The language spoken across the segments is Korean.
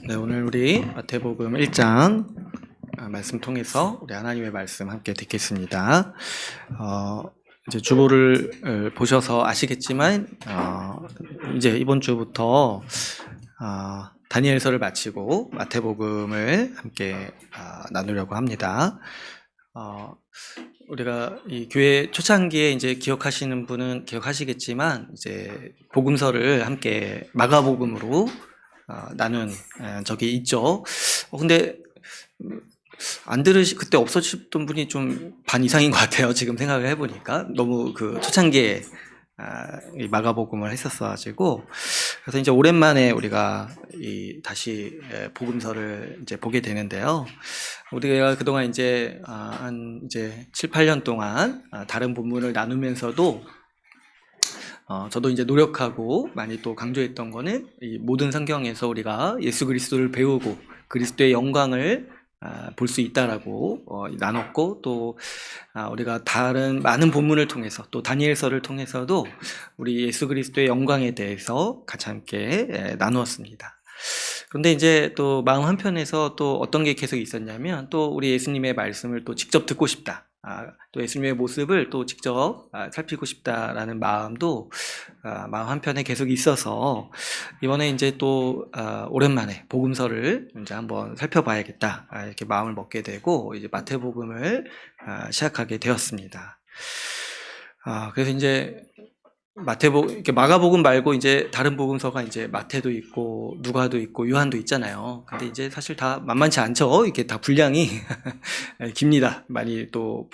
네, 오늘 우리 마태복음 1장 말씀 통해서 우리 하나님의 말씀 함께 듣겠습니다. 이제 주보를 보셔서 아시겠지만 이제 이번 주부터 다니엘서를 마치고 마태복음을 함께 나누려고 합니다. 우리가 이 교회 초창기에 이제 기억하시는 분은 기억하시겠지만 이제 복음서를 함께 마가복음으로 나눈 적이 있죠. 근데 안 그때 없어졌던 분이 좀 반 이상인 것 같아요. 지금 생각을 해보니까 너무 그 초창기에 이 마가복음을 했었어가지고 그래서 이제 오랜만에 우리가 다시 복음서를 이제 보게 되는데요. 우리가 그동안 이제 한 이제 7, 8년 동안 다른 본문을 나누면서도 저도 이제 노력하고 많이 또 강조했던 거는 이 모든 성경에서 우리가 예수 그리스도를 배우고 그리스도의 영광을 볼 수 있다라고 나눴고, 또 우리가 다른 많은 본문을 통해서 또 다니엘서를 통해서도 우리 예수 그리스도의 영광에 대해서 같이 함께 나누었습니다. 그런데 이제 또 마음 한편에서 또 어떤 게 계속 있었냐면, 또 우리 예수님의 말씀을 또 직접 듣고 싶다, 또 예수님의 모습을 또 직접 살피고 싶다라는 마음도 마음 한편에 계속 있어서 이번에 이제 또 오랜만에 복음서를 이제 한번 살펴봐야겠다, 이렇게 마음을 먹게 되고 이제 마태복음을 시작하게 되었습니다. 그래서 이제 이렇게 마가복음 말고 이제 다른 복음서가 이제 마태도 있고 누가도 있고 요한도 있잖아요. 근데 이제 사실 다 만만치 않죠. 이렇게 다 분량이 깁니다. 많이 또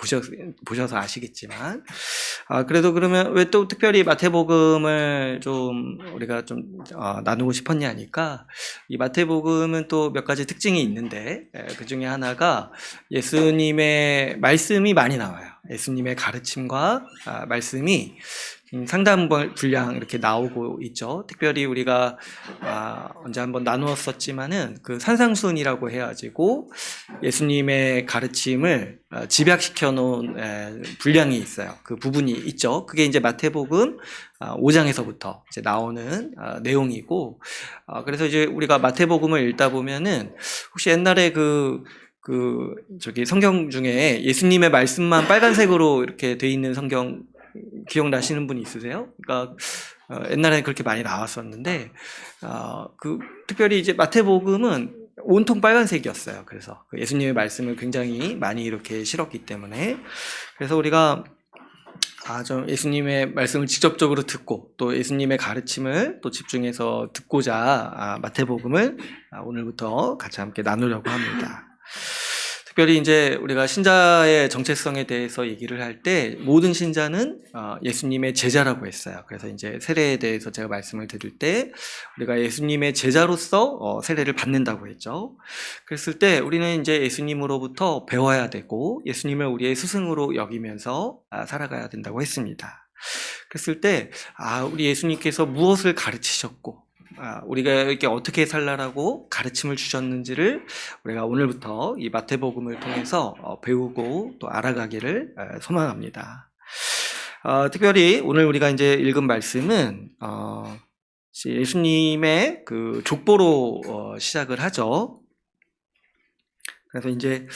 보셔서 아시겠지만. 그래도 그러면 왜 또 특별히 마태복음을 좀 우리가 좀 나누고 싶었냐니까, 이 마태복음은 또 몇 가지 특징이 있는데, 그 중에 하나가 예수님의 말씀이 많이 나와요. 예수님의 가르침과 말씀이 상당 분량 이렇게 나오고 있죠. 특별히 우리가 언제 한번 나누었었지만은 그 산상순이라고 해가지고 예수님의 가르침을 집약시켜 놓은 분량이 있어요. 그 부분이 있죠. 그게 이제 마태복음 5장에서부터 이제 나오는 내용이고, 그래서 이제 우리가 마태복음을 읽다 보면은 혹시 옛날에 저기 성경 중에 예수님의 말씀만 빨간색으로 이렇게 돼 있는 성경 기억나시는 분이 있으세요? 그러니까 옛날에는 그렇게 많이 나왔었는데, 특별히 이제 마태복음은 온통 빨간색이었어요. 그래서 예수님의 말씀을 굉장히 많이 이렇게 실었기 때문에, 그래서 우리가 좀 예수님의 말씀을 직접적으로 듣고 또 예수님의 가르침을 또 집중해서 듣고자 마태복음을 오늘부터 같이 함께 나누려고 합니다. 특별히 이제 우리가 신자의 정체성에 대해서 얘기를 할 때 모든 신자는 예수님의 제자라고 했어요. 그래서 이제 세례에 대해서 제가 말씀을 드릴 때 우리가 예수님의 제자로서 세례를 받는다고 했죠. 그랬을 때 우리는 이제 예수님으로부터 배워야 되고 예수님을 우리의 스승으로 여기면서 살아가야 된다고 했습니다. 그랬을 때 우리 예수님께서 무엇을 가르치셨고 우리가 이렇게 어떻게 살라라고 가르침을 주셨는지를 우리가 오늘부터 이 마태복음을 통해서 배우고 또 알아가기를 소망합니다. 특별히 오늘 우리가 이제 읽은 말씀은 예수님의 그 족보로 시작을 하죠. 그래서 이제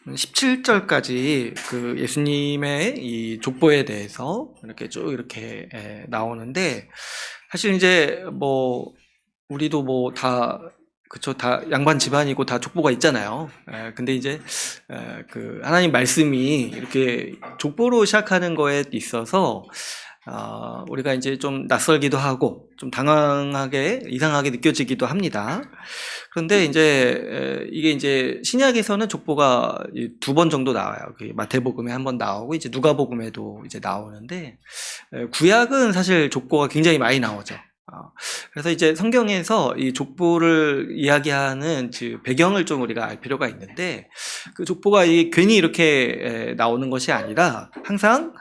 17절까지 그 예수님의 이 족보에 대해서 이렇게 쭉 이렇게 나오는데, 사실 이제 우리도 다 양반 집안이고 다 족보가 있잖아요. 근데 이제 그 하나님 말씀이 이렇게 족보로 시작하는 거에 있어서 우리가 이제 좀 낯설기도 하고 좀 이상하게 느껴지기도 합니다. 그런데 이제 이게 이제 신약에서는 족보가 2번 정도 나와요. 마태복음에 한 번 나오고 이제 누가복음에도 이제 나오는데, 구약은 사실 족보가 굉장히 많이 나오죠. 그래서 이제 성경에서 이 족보를 이야기하는 배경을 좀 우리가 알 필요가 있는데, 그 족보가 괜히 이렇게 나오는 것이 아니라 항상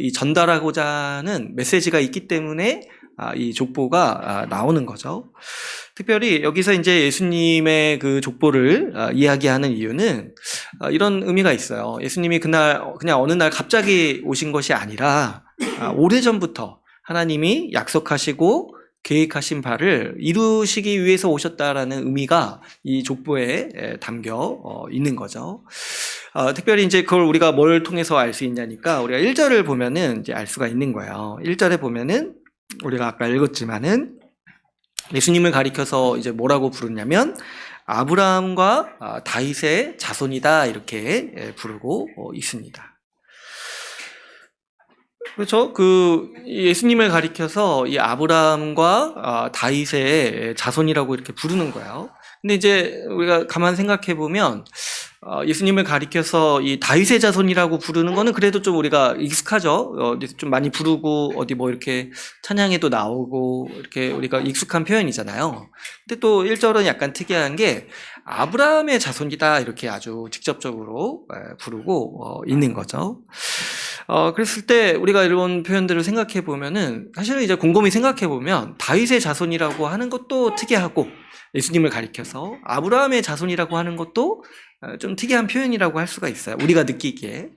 이 전달하고자 하는 메시지가 있기 때문에 이 족보가 나오는 거죠. 특별히 여기서 이제 예수님의 그 족보를 이야기하는 이유는 이런 의미가 있어요. 예수님이 그냥 어느 날 갑자기 오신 것이 아니라 오래전부터 하나님이 약속하시고 계획하신 바를 이루시기 위해서 오셨다라는 의미가 이 족보에 담겨 있는 거죠. 특별히 이제 그걸 우리가 뭘 통해서 알 수 있냐니까 우리가 1절을 보면은 이제 알 수가 있는 거예요. 1절에 보면은 우리가 아까 읽었지만은 예수님을 가리켜서 이제 뭐라고 부르냐면 아브라함과 다윗의 자손이다 이렇게 부르고 있습니다. 그렇죠. 그 예수님을 가리켜서 이 아브라함과 다윗의 자손이라고 이렇게 부르는 거예요. 근데 이제 우리가 가만 생각해 보면 예수님을 가리켜서 이 다윗의 자손이라고 부르는 거는 그래도 좀 우리가 익숙하죠. 좀 많이 부르고 어디 뭐 이렇게 찬양에도 나오고 이렇게 우리가 익숙한 표현이잖아요. 근데 또 1절은 약간 특이한 게 아브라함의 자손이다 이렇게 아주 직접적으로 부르고 있는 거죠. 그랬을 때 우리가 이런 표현들을 생각해 보면은 사실은 이제 곰곰이 생각해 보면 다윗의 자손이라고 하는 것도 특이하고 예수님을 가리켜서 아브라함의 자손이라고 하는 것도 좀 특이한 표현이라고 할 수가 있어요. 우리가 느끼기에.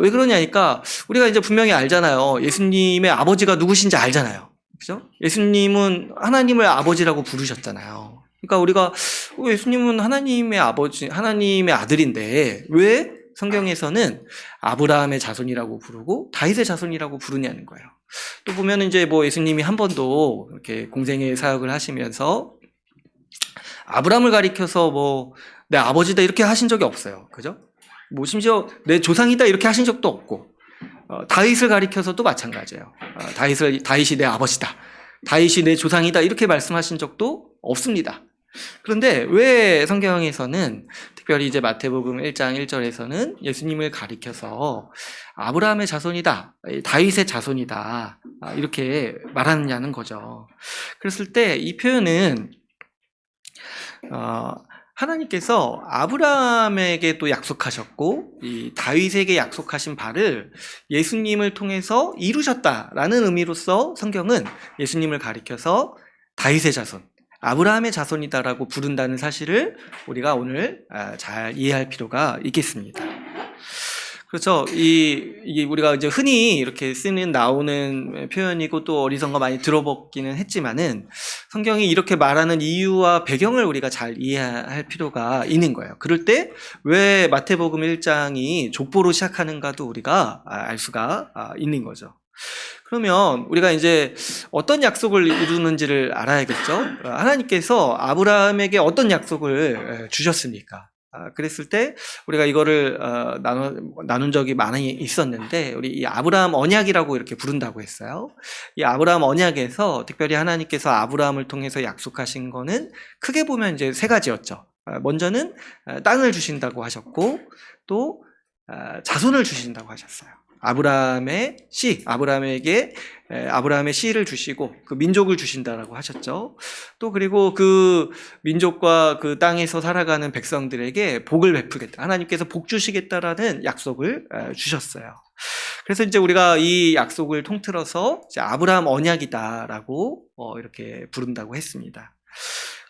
왜 그러냐니까 우리가 이제 분명히 알잖아요. 예수님의 아버지가 누구신지 알잖아요. 그죠? 예수님은 하나님을 아버지라고 부르셨잖아요. 그러니까 우리가 예수님은 하나님의 아버지, 하나님의 아들인데 왜 성경에서는 아브라함의 자손이라고 부르고 다윗의 자손이라고 부르냐는 거예요. 또 보면 이제 뭐 예수님이 한 번도 이렇게 공생애 사역을 하시면서 아브라함을 가리켜서 뭐 내 아버지다 이렇게 하신 적이 없어요. 그죠? 뭐 심지어 내 조상이다 이렇게 하신 적도 없고 다윗을 가리켜서도 마찬가지예요. 다윗이 내 아버지다. 다윗이 내 조상이다 이렇게 말씀하신 적도 없습니다. 그런데 왜 성경에서는 특별히 이제 마태복음 1장 1절에서는 예수님을 가리켜서 아브라함의 자손이다, 다윗의 자손이다 이렇게 말하느냐는 거죠. 그랬을 때 이 표현은 하나님께서 아브라함에게 또 약속하셨고 이 다윗에게 약속하신 바를 예수님을 통해서 이루셨다라는 의미로서 성경은 예수님을 가리켜서 다윗의 자손, 아브라함의 자손이다라고 부른다는 사실을 우리가 오늘 잘 이해할 필요가 있겠습니다. 그렇죠. 이게 우리가 이제 흔히 이렇게 나오는 표현이고 또 어디선가 많이 들어보기는 했지만은 성경이 이렇게 말하는 이유와 배경을 우리가 잘 이해할 필요가 있는 거예요. 그럴 때 왜 마태복음 1장이 족보로 시작하는가도 우리가 알 수가 있는 거죠. 그러면 우리가 이제 어떤 약속을 이루는지를 알아야겠죠. 하나님께서 아브라함에게 어떤 약속을 주셨습니까? 그랬을 때 우리가 이거를 나눈 적이 많이 있었는데 우리 이 아브라함 언약이라고 이렇게 부른다고 했어요. 이 아브라함 언약에서 특별히 하나님께서 아브라함을 통해서 약속하신 거는 크게 보면 이제 세 가지였죠. 먼저는 땅을 주신다고 하셨고 또 자손을 주신다고 하셨어요. 아브라함의 씨, 아브라함에게 아브라함의 씨를 주시고 그 민족을 주신다라고 하셨죠. 또 그리고 그 민족과 그 땅에서 살아가는 백성들에게 복을 베풀겠다. 하나님께서 복 주시겠다라는 약속을 주셨어요. 그래서 이제 우리가 이 약속을 통틀어서 이제 아브라함 언약이다라고 이렇게 부른다고 했습니다.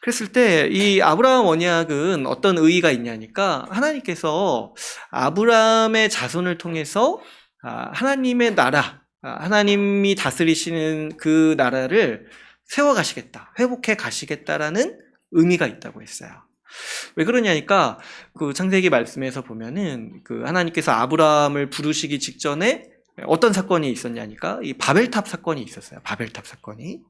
그랬을 때 이 아브라함 언약은 어떤 의의가 있냐니까 하나님께서 아브라함의 자손을 통해서 하나님의 나라, 하나님이 다스리시는 그 나라를 세워가시겠다, 회복해 가시겠다라는 의미가 있다고 했어요. 왜 그러냐니까 그 창세기 말씀에서 보면은 그 하나님께서 아브라함을 부르시기 직전에 어떤 사건이 있었냐니까 이 바벨탑 사건이 있었어요. 바벨탑 사건이.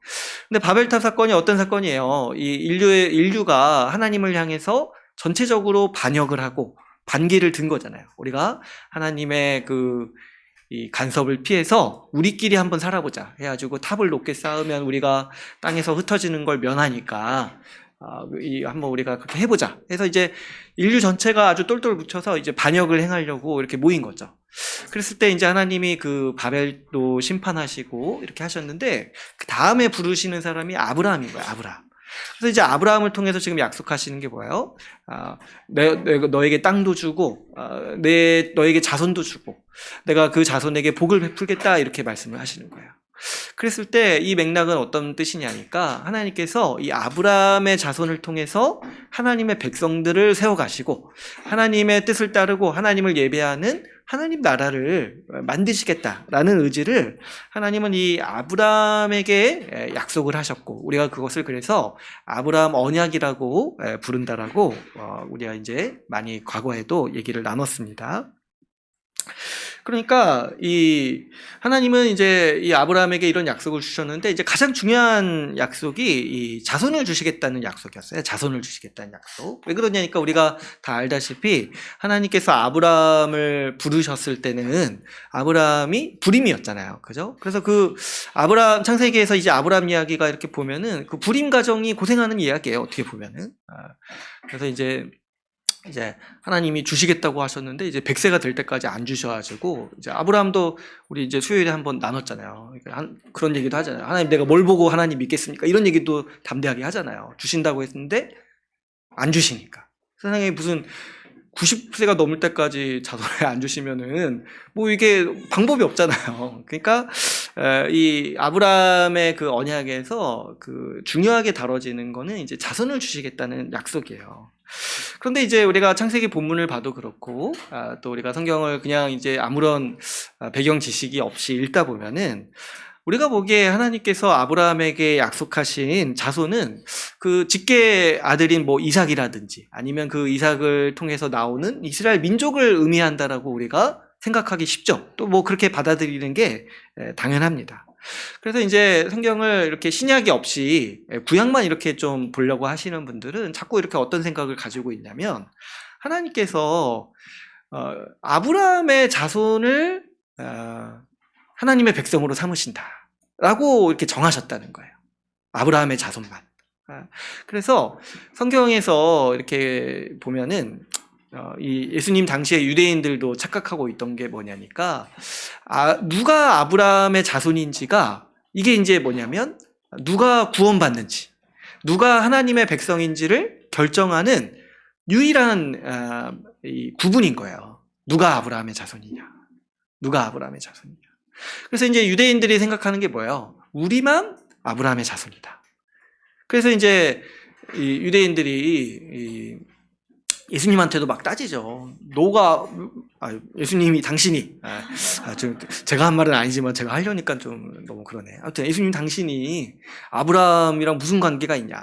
근데 바벨탑 사건이 어떤 사건이에요? 이 인류가 하나님을 향해서 전체적으로 반역을 하고 반기를 든 거잖아요. 우리가 하나님의 이 간섭을 피해서 우리끼리 한번 살아보자 해가지고 탑을 높게 쌓으면 우리가 땅에서 흩어지는 걸 면하니까 한번 우리가 그렇게 해보자 해서 이제 인류 전체가 아주 똘똘 뭉쳐서 이제 반역을 행하려고 이렇게 모인 거죠. 그랬을 때 이제 하나님이 그 바벨도 심판하시고 이렇게 하셨는데 그 다음에 부르시는 사람이 아브라함인 거예요. 아브라함. 그래서 이제 아브라함을 통해서 지금 약속하시는 게 뭐예요? 너에게 땅도 주고 너에게 자손도 주고 내가 그 자손에게 복을 베풀겠다 이렇게 말씀을 하시는 거예요. 그랬을 때 이 맥락은 어떤 뜻이냐니까 하나님께서 이 아브라함의 자손을 통해서 하나님의 백성들을 세워가시고 하나님의 뜻을 따르고 하나님을 예배하는 하나님 나라를 만드시겠다라는 의지를 하나님은 이 아브라함에게 약속을 하셨고, 우리가 그것을 그래서 아브라함 언약이라고 부른다라고 우리가 이제 많이 과거에도 얘기를 나눴습니다. 그러니까 이 하나님은 이제 이 아브라함에게 이런 약속을 주셨는데, 이제 가장 중요한 약속이 이 자손을 주시겠다는 약속이었어요. 자손을 주시겠다는 약속. 왜 그러냐니까 우리가 다 알다시피 하나님께서 아브라함을 부르셨을 때는 아브라함이 불임이었잖아요. 그죠? 그래서 그 아브라함, 창세기에서 이제 아브라함 이야기가 이렇게 보면은 그 불임 가정이 고생하는 이야기예요. 어떻게 보면은. 그래서 이제 하나님이 주시겠다고 하셨는데 이제 100세가 될 때까지 안 주셔가지고, 이제 아브라함도 우리 이제 수요일에 한번 나눴잖아요. 그런 얘기도 하잖아요. 하나님, 내가 뭘 보고 하나님 믿겠습니까? 이런 얘기도 담대하게 하잖아요. 주신다고 했는데 안 주시니까. 세상에 무슨 90세가 넘을 때까지 자손을 안 주시면은 뭐 이게 방법이 없잖아요. 그러니까 이 아브라함의 그 언약에서 그 중요하게 다뤄지는 거는 이제 자손을 주시겠다는 약속이에요. 그런데 이제 우리가 창세기 본문을 봐도 그렇고, 또 우리가 성경을 그냥 이제 아무런 배경 지식이 없이 읽다 보면은, 우리가 보기에 하나님께서 아브라함에게 약속하신 자손은 그 직계 아들인 뭐 이삭이라든지, 아니면 그 이삭을 통해서 나오는 이스라엘 민족을 의미한다라고 우리가 생각하기 쉽죠. 또 뭐 그렇게 받아들이는 게 당연합니다. 그래서 이제 성경을 이렇게 신약이 없이 구약만 이렇게 좀 보려고 하시는 분들은 자꾸 이렇게 어떤 생각을 가지고 있냐면, 하나님께서 아브라함의 자손을 하나님의 백성으로 삼으신다라고 이렇게 정하셨다는 거예요. 아브라함의 자손만. 그래서 성경에서 이렇게 보면은 이 예수님 당시에 유대인들도 착각하고 있던 게 뭐냐니까, 누가 아브라함의 자손인지가, 이게 이제 뭐냐면 누가 구원받는지, 누가 하나님의 백성인지를 결정하는 유일한 이 구분인 거예요. 누가 아브라함의 자손이냐, 누가 아브라함의 자손이냐. 그래서 이제 유대인들이 생각하는 게 뭐예요? 우리만 아브라함의 자손이다. 그래서 이제 이 유대인들이 예수님한테도 막 따지죠. 예수님이 당신이, 제가 한 말은 아니지만 제가 하려니까 좀 너무 그러네. 아무튼 예수님 당신이 아브라함이랑 무슨 관계가 있냐.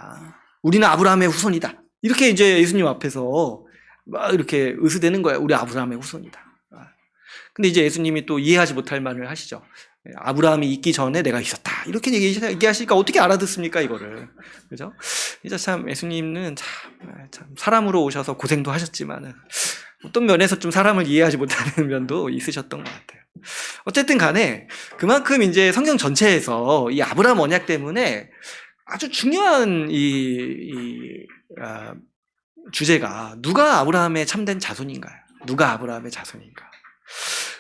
우리는 아브라함의 후손이다. 이렇게 이제 예수님 앞에서 막 이렇게 의스대는 거예요. 우리 아브라함의 후손이다. 근데 이제 예수님이 또 이해하지 못할 말을 하시죠. 아브라함이 있기 전에 내가 있었다. 이렇게 얘기하시니까 어떻게 알아듣습니까, 이거를. 그죠? 이제 참 예수님은 참 사람으로 오셔서 고생도 하셨지만은 어떤 면에서 좀 사람을 이해하지 못하는 면도 있으셨던 것 같아요. 어쨌든 간에 그만큼 이제 성경 전체에서 이 아브라함 언약 때문에 아주 중요한 주제가 누가 아브라함의 참된 자손인가요? 누가 아브라함의 자손인가?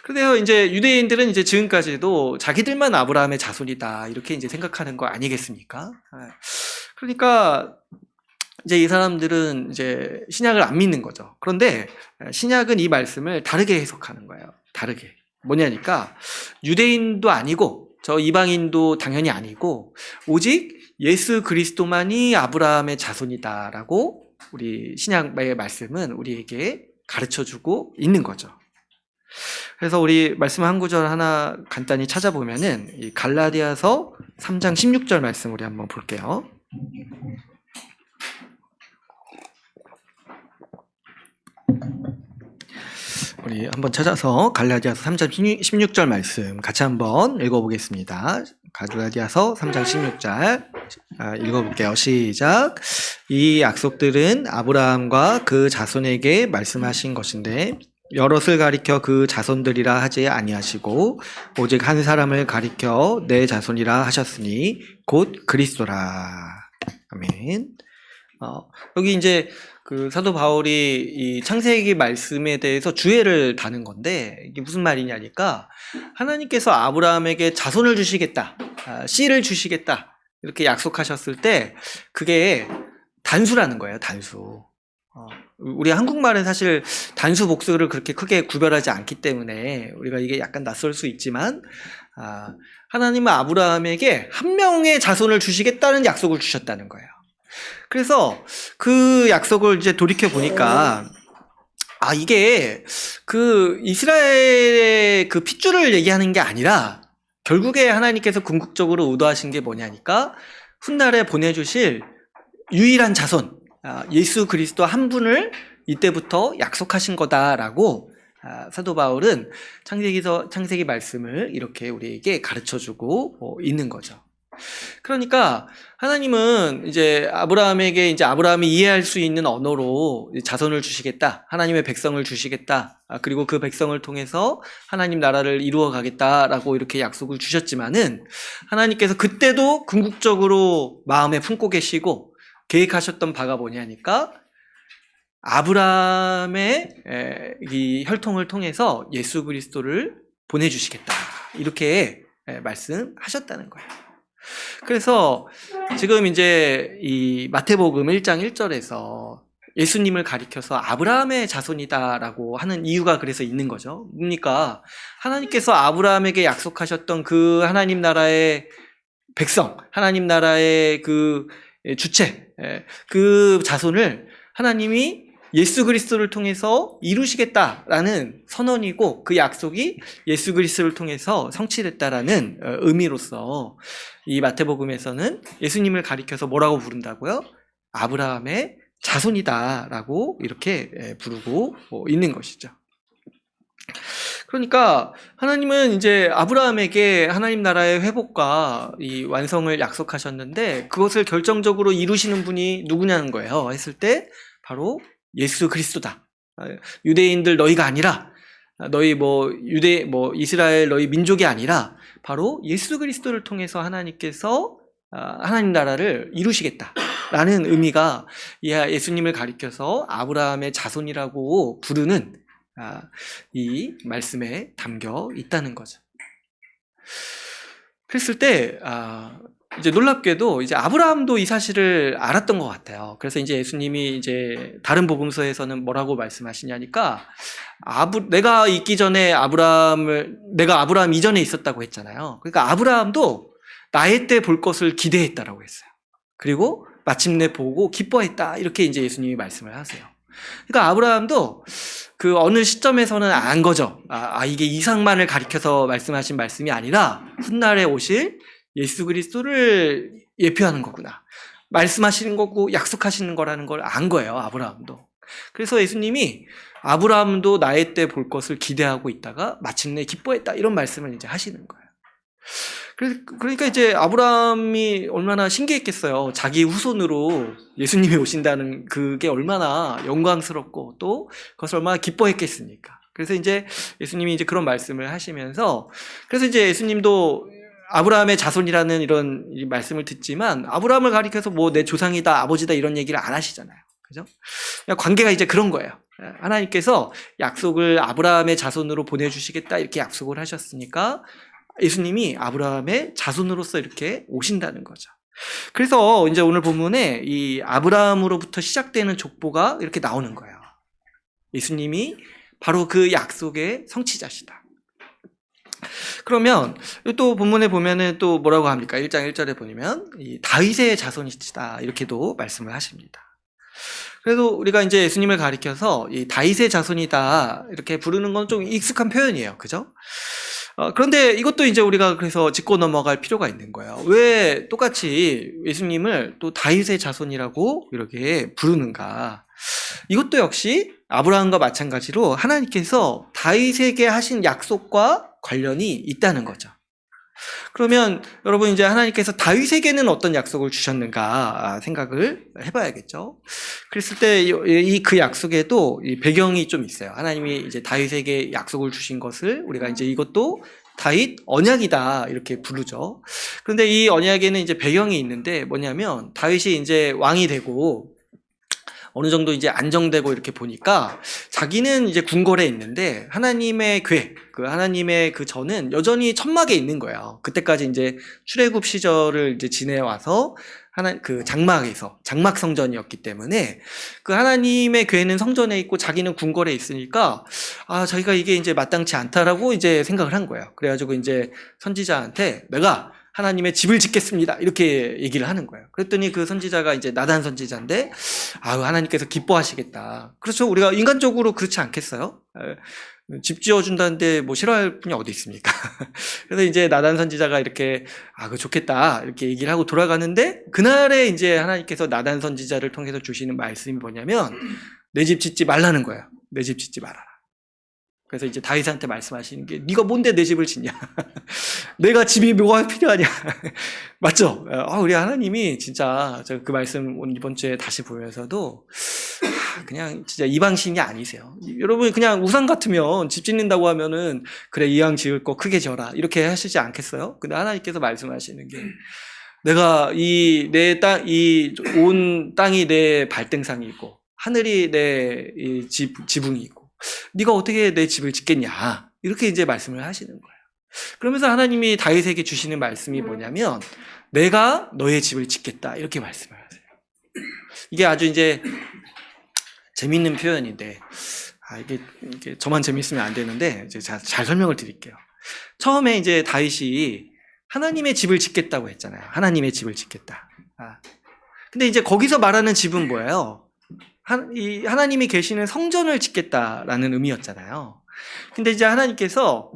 그런데요, 이제 유대인들은 이제 지금까지도 자기들만 아브라함의 자손이다 이렇게 이제 생각하는 거 아니겠습니까? 그러니까 이제 이 사람들은 이제 신약을 안 믿는 거죠. 그런데 신약은 이 말씀을 다르게 해석하는 거예요. 다르게. 뭐냐니까 유대인도 아니고 저 이방인도 당연히 아니고 오직 예수 그리스도만이 아브라함의 자손이다라고 우리 신약의 말씀은 우리에게 가르쳐주고 있는 거죠. 그래서 우리 말씀 한 구절 하나 간단히 찾아보면은 이 갈라디아서 3장 16절 말씀 우리 한번 볼게요. 우리 한번 찾아서 갈라디아서 3장 16절 말씀 같이 한번 읽어보겠습니다. 갈라디아서 3장 16절 읽어볼게요. 시작. 이 약속들은 아브라함과 그 자손에게 말씀하신 것인데 여럿을 가리켜 그 자손들이라 하지 아니하시고 오직 한 사람을 가리켜 내 자손이라 하셨으니 곧 그리스도라. 아멘. 여기 이제 그 사도 바울이 이 창세기 말씀에 대해서 주의를 다는 건데 이게 무슨 말이냐니까 하나님께서 아브라함에게 자손을 주시겠다, 씨를 주시겠다 이렇게 약속하셨을 때 그게 단수라는 거예요. 단수. 우리 한국말은 사실 단수 복수를 그렇게 크게 구별하지 않기 때문에 우리가 이게 약간 낯설 수 있지만 하나님은 아브라함에게 한 명의 자손을 주시겠다는 약속을 주셨다는 거예요. 그래서 그 약속을 이제 돌이켜 보니까 이게 그 이스라엘의 그 핏줄을 얘기하는 게 아니라 결국에 하나님께서 궁극적으로 의도하신 게 뭐냐니까 훗날에 보내주실 유일한 자손, 예수 그리스도 한 분을 이때부터 약속하신 거다라고 사도 바울은 창세기 말씀을 이렇게 우리에게 가르쳐주고 있는 거죠. 그러니까 하나님은 이제 아브라함에게 이제 아브라함이 이해할 수 있는 언어로 자손을 주시겠다, 하나님의 백성을 주시겠다, 그리고 그 백성을 통해서 하나님 나라를 이루어 가겠다라고 이렇게 약속을 주셨지만은 하나님께서 그때도 궁극적으로 마음에 품고 계시고 계획하셨던 바가 뭐냐니까 아브라함의 이 혈통을 통해서 예수 그리스도를 보내주시겠다, 이렇게 말씀하셨다는 거예요. 그래서 지금 이제 이 마태복음 1장 1절에서 예수님을 가리켜서 아브라함의 자손이다라고 하는 이유가 그래서 있는 거죠. 그러니까 하나님께서 아브라함에게 약속하셨던 그 하나님 나라의 백성, 하나님 나라의 그 주체, 그 자손을 하나님이 예수 그리스도를 통해서 이루시겠다라는 선언이고, 그 약속이 예수 그리스도를 통해서 성취됐다라는 의미로서 이 마태복음에서는 예수님을 가리켜서 뭐라고 부른다고요? 아브라함의 자손이다라고 이렇게 부르고 있는 것이죠. 그러니까 하나님은 이제 아브라함에게 하나님 나라의 회복과 이 완성을 약속하셨는데, 그것을 결정적으로 이루시는 분이 누구냐는 거예요. 했을 때 바로 예수 그리스도다. 유대인들 너희가 아니라, 너희 이스라엘 너희 민족이 아니라 바로 예수 그리스도를 통해서 하나님께서 하나님 나라를 이루시겠다라는 의미가 예수님을 가리켜서 아브라함의 자손이라고 부르는 이 말씀에 담겨 있다는 거죠. 그랬을 때 이제 놀랍게도 이제 아브라함도 이 사실을 알았던 것 같아요. 그래서 이제 예수님이 이제 다른 복음서에서는 뭐라고 말씀하시냐니까 내가 있기 전에 내가 아브라함 이전에 있었다고 했잖아요. 그러니까 아브라함도 나의 때 볼 것을 기대했다라고 했어요. 그리고 마침내 보고 기뻐했다, 이렇게 이제 예수님이 말씀을 하세요. 그러니까 아브라함도 그 어느 시점에서는 안 거죠. 이게 이상만을 가리켜서 말씀하신 말씀이 아니라 훗날에 오실 예수 그리스도를 예표하는 거구나, 말씀하시는 거고 약속하시는 거라는 걸 안 거예요, 아브라함도. 그래서 예수님이 아브라함도 나의 때 볼 것을 기대하고 있다가 마침내 기뻐했다, 이런 말씀을 이제 하시는 거예요. 그러니까 이제 아브라함이 얼마나 신기했겠어요. 자기 후손으로 예수님이 오신다는 그게 얼마나 영광스럽고 또 그것을 얼마나 기뻐했겠습니까. 그래서 이제 예수님이 이제 그런 말씀을 하시면서, 그래서 이제 예수님도 아브라함의 자손이라는 이런 말씀을 듣지만 아브라함을 가리켜서 뭐 내 조상이다, 아버지다 이런 얘기를 안 하시잖아요. 그죠? 관계가 이제 그런 거예요. 하나님께서 약속을 아브라함의 자손으로 보내주시겠다, 이렇게 약속을 하셨으니까 예수님이 아브라함의 자손으로서 이렇게 오신다는 거죠. 그래서 이제 오늘 본문에 이 아브라함으로부터 시작되는 족보가 이렇게 나오는 거예요. 예수님이 바로 그 약속의 성취자시다. 그러면 또 본문에 보면은 또 뭐라고 합니까? 1장 1절에 보면 이 다윗의 자손이시다, 이렇게도 말씀을 하십니다. 그래도 우리가 이제 예수님을 가리켜서 이 다윗의 자손이다 이렇게 부르는 건 좀 익숙한 표현이에요. 그죠? 그런데 이것도 이제 우리가 그래서 짚고 넘어갈 필요가 있는 거예요. 왜 똑같이 예수님을 또 다윗의 자손이라고 이렇게 부르는가? 이것도 역시 아브라함과 마찬가지로 하나님께서 다윗에게 하신 약속과 관련이 있다는 거죠. 그러면 여러분 이제 하나님께서 다윗에게는 어떤 약속을 주셨는가 생각을 해봐야겠죠. 그랬을 때 그 약속에도 이 배경이 좀 있어요. 하나님이 이제 다윗에게 약속을 주신 것을 우리가 이제 이것도 다윗 언약이다 이렇게 부르죠. 그런데 이 언약에는 이제 배경이 있는데 뭐냐면 다윗이 이제 왕이 되고 어느 정도 이제 안정되고 이렇게 보니까 자기는 이제 궁궐에 있는데 하나님의 하나님의 그 전은 여전히 천막에 있는 거예요. 그때까지 이제 출애굽 시절을 이제 지내와서 장막 성전이었기 때문에 그 하나님의 궤는 성전에 있고 자기는 궁궐에 있으니까 자기가 이게 이제 마땅치 않다라고 이제 생각을 한 거예요. 그래가지고 이제 선지자한테 내가 하나님의 집을 짓겠습니다. 이렇게 얘기를 하는 거예요. 그랬더니 그 선지자가 이제 나단 선지자인데, 하나님께서 기뻐하시겠다. 그렇죠. 우리가 인간적으로 그렇지 않겠어요? 집 지어준다는데 뭐 싫어할 분이 어디 있습니까? 그래서 이제 나단 선지자가 이렇게, 그거 좋겠다. 이렇게 얘기를 하고 돌아가는데, 그날에 이제 하나님께서 나단 선지자를 통해서 주시는 말씀이 뭐냐면, 내 집 짓지 말라는 거예요. 내 집 짓지 말아라. 그래서 이제 다윗한테 말씀하시는 게, 네가 뭔데 내 집을 짓냐? 내가 집이 뭐가 필요하냐? 맞죠? 우리 하나님이 진짜 제가 그 말씀 이번 주에 다시 보면서도 그냥 진짜 이방신이 아니세요. 여러분 그냥 우상 같으면 집 짓는다고 하면은 그래 이왕 지을 거 크게 지어라 이렇게 하시지 않겠어요? 근데 하나님께서 말씀하시는 게 내가 이 내 땅, 이 온 땅이 내 발등상이고 하늘이 내 지붕이고 네가 어떻게 내 집을 짓겠냐 이렇게 이제 말씀을 하시는 거예요. 그러면서 하나님이 다윗에게 주시는 말씀이 뭐냐면 내가 너의 집을 짓겠다 이렇게 말씀을 하세요. 이게 아주 이제 재밌는 표현인데 이게 저만 재밌으면 안 되는데 이제 잘 설명을 드릴게요. 처음에 이제 다윗이 하나님의 집을 짓겠다고 했잖아요. 하나님의 집을 짓겠다. 근데 이제 거기서 말하는 집은 뭐예요? 하나님이 계시는 성전을 짓겠다라는 의미였잖아요. 근데 이제 하나님께서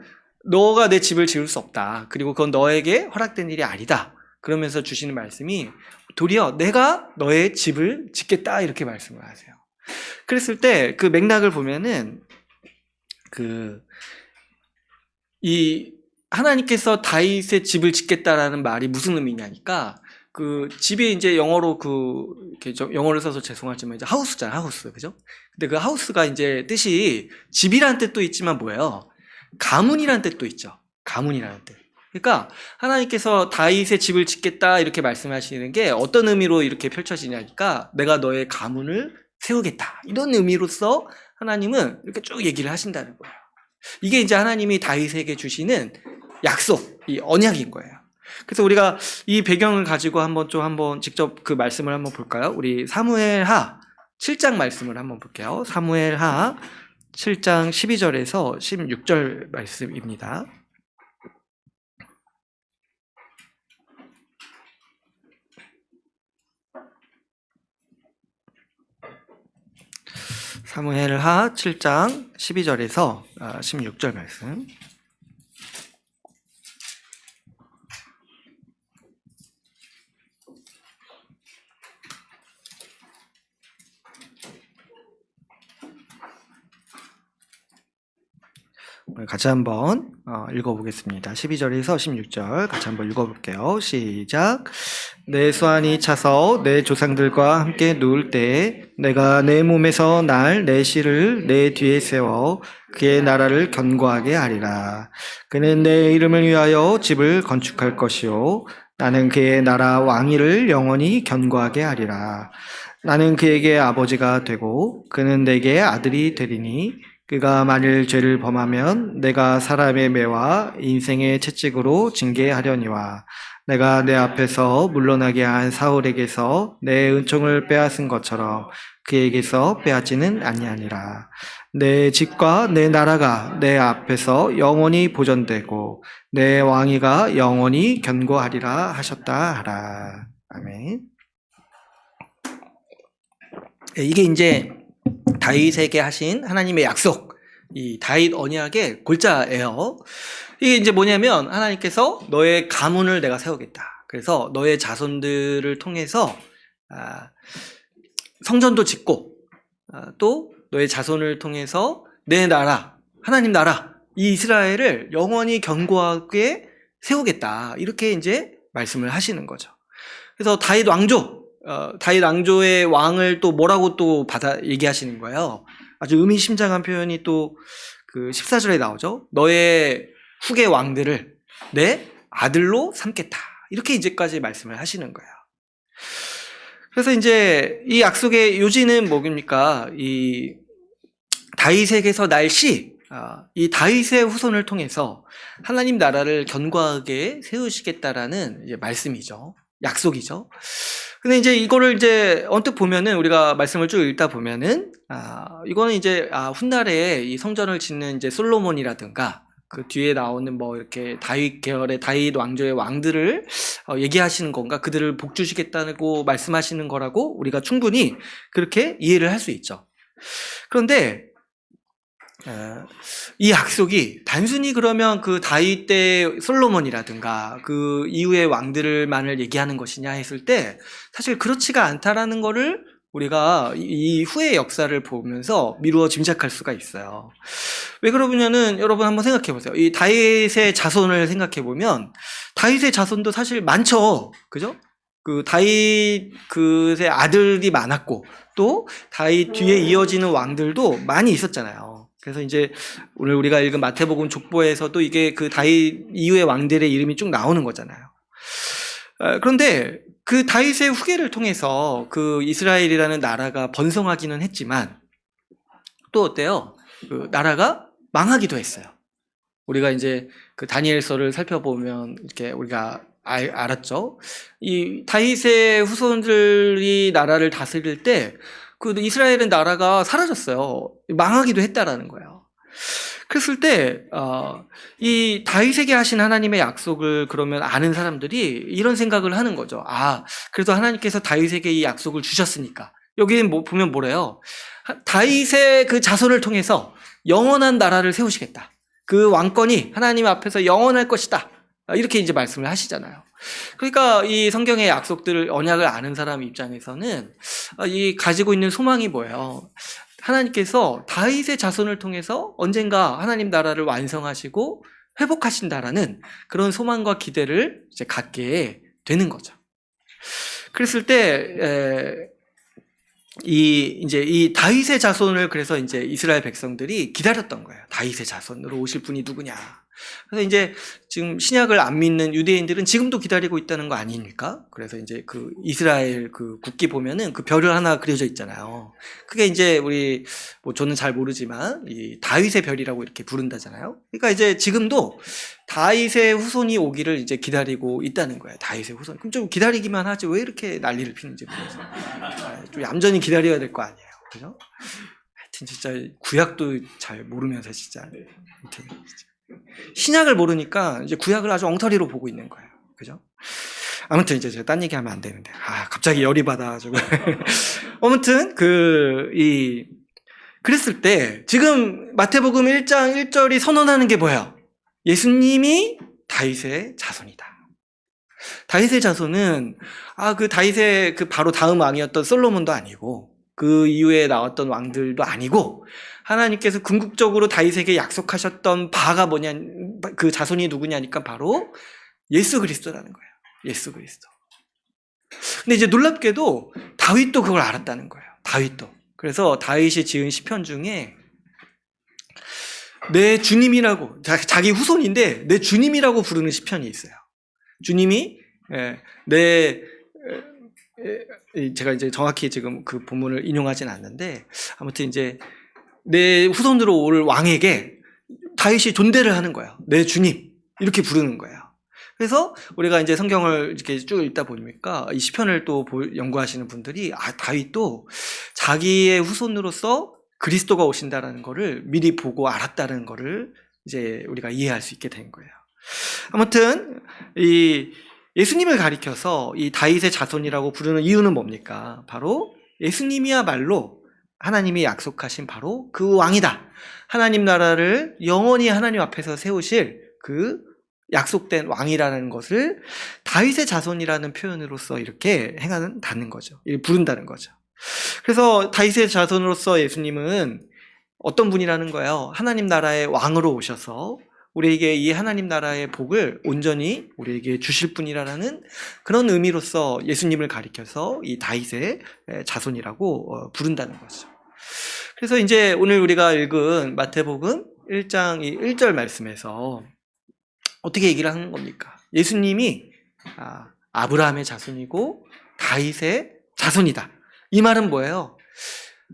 너가 내 집을 지을 수 없다. 그리고 그건 너에게 허락된 일이 아니다. 그러면서 주시는 말씀이 도리어 내가 너의 집을 짓겠다 이렇게 말씀을 하세요. 그랬을 때 그 맥락을 보면은 이 하나님께서 다윗의 집을 짓겠다라는 말이 무슨 의미냐니까 그 집이 이제 영어로 이렇게 영어를 써서 죄송하지만 이제 하우스잖아요. 하우스. 그죠? 근데 그 하우스가 이제 뜻이 집이란 뜻도 있지만 뭐예요? 가문이란 뜻도 있죠. 가문이라는 뜻. 그러니까 하나님께서 다윗의 집을 짓겠다 이렇게 말씀하시는 게 어떤 의미로 이렇게 펼쳐지냐니까 내가 너의 가문을 세우겠다. 이런 의미로서 하나님은 이렇게 쭉 얘기를 하신다는 거예요. 이게 이제 하나님이 다윗에게 주시는 약속, 이 언약인 거예요. 그래서 우리가 이 배경을 가지고 한번 직접 그 말씀을 한번 볼까요? 우리 사무엘하 7장 말씀을 한번 볼게요. 사무엘하 7장 12절에서 16절 말씀입니다. 사무엘하 7장 12절에서 16절 말씀. 같이 한번 읽어보겠습니다. 12절에서 16절 같이 한번 읽어볼게요. 시작. 내 수완이 차서 내 조상들과 함께 누울 때 내가 내 몸에서 날 내 씨를 내 뒤에 세워 그의 나라를 견고하게 하리라. 그는 내 이름을 위하여 집을 건축할 것이요 나는 그의 나라 왕위를 영원히 견고하게 하리라. 나는 그에게 아버지가 되고 그는 내게 아들이 되리니 그가 만일 죄를 범하면 내가 사람의 매와 인생의 채찍으로 징계하려니와 내가 내 앞에서 물러나게 한 사울에게서 내 은총을 빼앗은 것처럼 그에게서 빼앗지는 아니하니라. 내 집과 내 나라가 내 앞에서 영원히 보존되고 내 왕위가 영원히 견고하리라 하셨다 하라. 아멘. 이게 이제 다윗에게 하신 하나님의 약속, 이 다윗 언약의 골자예요. 이게 이제 뭐냐면 하나님께서 너의 가문을 내가 세우겠다. 그래서 너의 자손들을 통해서 성전도 짓고 또 너의 자손을 통해서 내 나라, 하나님 나라, 이 이스라엘을 영원히 견고하게 세우겠다. 이렇게 이제 말씀을 하시는 거죠. 그래서 다윗 왕조의 왕을 또 뭐라고 또 얘기하시는 거예요. 아주 의미심장한 표현이 또 그 14절에 나오죠. 너의 후계 왕들을 내 아들로 삼겠다. 이렇게 이제까지 말씀을 하시는 거예요. 그래서 이제 이 약속의 요지는 뭐입니까? 이 다윗에게서 날 씨, 이 다윗의 후손을 통해서 하나님 나라를 견고하게 세우시겠다라는 이제 말씀이죠. 약속이죠. 근데 이제 이거를 이제 언뜻 보면은 우리가 말씀을 쭉 읽다 보면은 이거는 이제 훗날에 이 성전을 짓는 이제 솔로몬이라든가 그 뒤에 나오는 뭐 이렇게 다윗 계열의 다윗 왕조의 왕들을 얘기하시는 건가? 그들을 복주시겠다고 말씀하시는 거라고 우리가 충분히 그렇게 이해를 할 수 있죠. 그런데 이 약속이 단순히 그러면 그 다윗 때 솔로몬이라든가 그 이후의 왕들만을 얘기하는 것이냐 했을 때 사실 그렇지가 않다라는 거를 우리가 이 후의 역사를 보면서 미루어 짐작할 수가 있어요. 왜 그러냐면은 여러분 한번 생각해 보세요. 이 다윗의 자손을 생각해 보면 다윗의 자손도 사실 많죠. 그죠? 그 다윗 그의 아들이 많았고 또 다윗 뒤에 이어지는 왕들도 많이 있었잖아요. 그래서 이제 오늘 우리가 읽은 마태복음 족보에서도 이게 그 다윗 이후의 왕들의 이름이 쭉 나오는 거잖아요. 그런데 그 다윗의 후계를 통해서 그 이스라엘이라는 나라가 번성하기는 했지만 또 어때요? 그 나라가 망하기도 했어요. 우리가 이제 그 다니엘서를 살펴보면 이렇게 우리가 알았죠. 이 다윗의 후손들이 나라를 다스릴 때 그 이스라엘의 나라가 사라졌어요. 망하기도 했다라는 거예요. 그랬을 때 이 다윗에게 하신 하나님의 약속을 그러면 아는 사람들이 이런 생각을 하는 거죠. 아, 그래도 하나님께서 다윗에게 이 약속을 주셨으니까 여기는 뭐 보면 뭐래요? 다윗의 그 자손을 통해서 영원한 나라를 세우시겠다. 그 왕권이 하나님 앞에서 영원할 것이다. 이렇게 이제 말씀을 하시잖아요. 그러니까 이 성경의 약속들을 언약을 아는 사람 입장에서는 이 가지고 있는 소망이 뭐예요? 하나님께서 다윗의 자손을 통해서 언젠가 하나님 나라를 완성하시고 회복하신다라는 그런 소망과 기대를 이제 갖게 되는 거죠. 그랬을 때 이제 이 다윗의 자손을 그래서 이제 이스라엘 백성들이 기다렸던 거예요. 다윗의 자손으로 오실 분이 누구냐. 그래서 이제 지금 신약을 안 믿는 유대인들은 지금도 기다리고 있다는 거 아닙니까? 그래서 이제 그 이스라엘 그 국기 보면은 그 별을 하나 그려져 있잖아요. 그게 이제 우리 뭐 저는 잘 모르지만 이 다윗의 별이라고 이렇게 부른다잖아요. 그러니까 이제 지금도 다윗의 후손이 오기를 이제 기다리고 있다는 거예요. 다윗의 후손. 그럼 좀 기다리기만 하지 왜 이렇게 난리를 피는지 모르겠어요. 좀 얌전히 기다려야 될 거 아니에요. 그죠? 하여튼 진짜 구약도 잘 모르면서 진짜. 하여튼 신약을 모르니까 이제 구약을 아주 엉터리로 보고 있는 거예요. 그죠? 아무튼 이제 제가 딴 얘기하면 안 되는데. 갑자기 열이 받아가지고. 아무튼 그랬을 때 지금 마태복음 1장 1절이 선언하는 게 뭐예요? 예수님이 다윗의 자손이다. 다윗의 자손은 그 다윗의 그 바로 다음 왕이었던 솔로몬도 아니고 그 이후에 나왔던 왕들도 아니고 하나님께서 궁극적으로 다윗에게 약속하셨던 바가 뭐냐, 그 자손이 누구냐니까 바로 예수 그리스도라는 거예요. 예수 그리스도. 근데 이제 놀랍게도 다윗도 그걸 알았다는 거예요. 다윗도. 그래서 다윗이 지은 시편 중에 내 주님이라고, 자기 후손인데 내 주님이라고 부르는 시편이 있어요. 주님이 제가 이제 정확히 지금 그 본문을 인용하진 않는데 아무튼 이제 내 후손으로 올 왕에게 다윗이 존대를 하는 거예요. 내 주님 이렇게 부르는 거예요. 그래서 우리가 이제 성경을 이렇게 쭉 읽다 보니까 이 시편을 또 연구하시는 분들이 다윗도 자기의 후손으로서 그리스도가 오신다라는 거를 미리 보고 알았다는 거를 이제 우리가 이해할 수 있게 된 거예요. 아무튼 이 예수님을 가리켜서 이 다윗의 자손이라고 부르는 이유는 뭡니까? 바로 예수님이야말로 하나님이 약속하신 바로 그 왕이다. 하나님 나라를 영원히 하나님 앞에서 세우실 그 약속된 왕이라는 것을 다윗의 자손이라는 표현으로서 이렇게 행한다는 거죠. 부른다는 거죠. 그래서 다윗의 자손으로서 예수님은 어떤 분이라는 거예요? 하나님 나라의 왕으로 오셔서 우리에게 이 하나님 나라의 복을 온전히 우리에게 주실 분이라는 그런 의미로서 예수님을 가리켜서 이 다윗의 자손이라고 부른다는 거죠. 그래서 이제 오늘 우리가 읽은 마태복음 1장 1절 말씀에서 어떻게 얘기를 하는 겁니까? 예수님이 아브라함의 자손이고 다윗의 자손이다. 이 말은 뭐예요?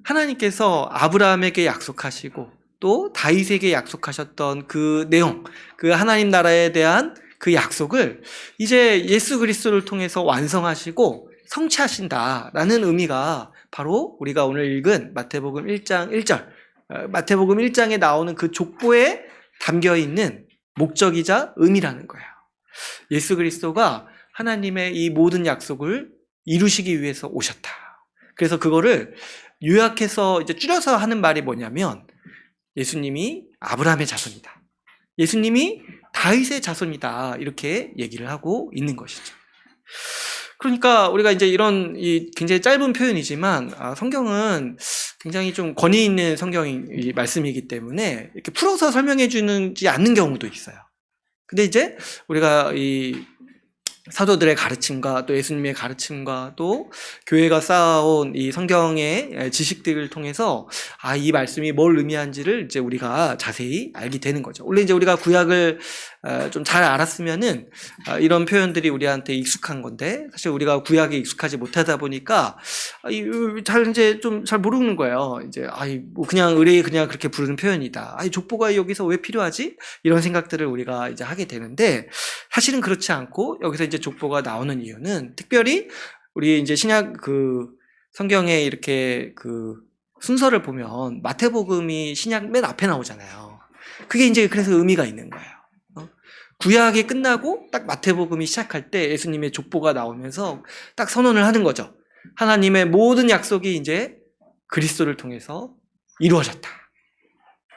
하나님께서 아브라함에게 약속하시고 또 다윗에게 약속하셨던 그 내용, 그 하나님 나라에 대한 그 약속을 이제 예수 그리스도를 통해서 완성하시고 성취하신다라는 의미가 바로 우리가 오늘 읽은 마태복음 1장 1절, 마태복음 1장에 나오는 그 족보에 담겨 있는 목적이자 의미라는 거예요. 예수 그리스도가 하나님의 이 모든 약속을 이루시기 위해서 오셨다. 그래서 그거를 요약해서 이제 줄여서 하는 말이 뭐냐면 예수님이 아브라함의 자손이다. 예수님이 다윗의 자손이다. 이렇게 얘기를 하고 있는 것이죠. 그러니까 우리가 이제 이런 이 굉장히 짧은 표현이지만 성경은 굉장히 좀 권위 있는 성경이 말씀이기 때문에 이렇게 풀어서 설명해 주지 않는 경우도 있어요. 근데 이제 우리가 이 사도들의 가르침과 또 예수님의 가르침과 또 교회가 쌓아온 이 성경의 지식들을 통해서 이 말씀이 뭘 의미하는지를 이제 우리가 자세히 알게 되는 거죠. 원래 이제 우리가 구약을 좀 잘 알았으면은 이런 표현들이 우리한테 익숙한 건데 사실 우리가 구약에 익숙하지 못하다 보니까 이제 좀 잘 모르는 거예요. 이제 뭐 그냥 의뢰 그냥 그렇게 부르는 표현이다. 족보가 여기서 왜 필요하지? 이런 생각들을 우리가 이제 하게 되는데 사실은 그렇지 않고 여기서 이제 족보가 나오는 이유는 특별히 우리 이제 신약 그 성경에 이렇게 그 순서를 보면 마태복음이 신약 맨 앞에 나오잖아요. 그게 이제 그래서 의미가 있는 거예요. 구약이 끝나고 딱 마태복음이 시작할 때 예수님의 족보가 나오면서 딱 선언을 하는 거죠. 하나님의 모든 약속이 이제 그리스도를 통해서 이루어졌다.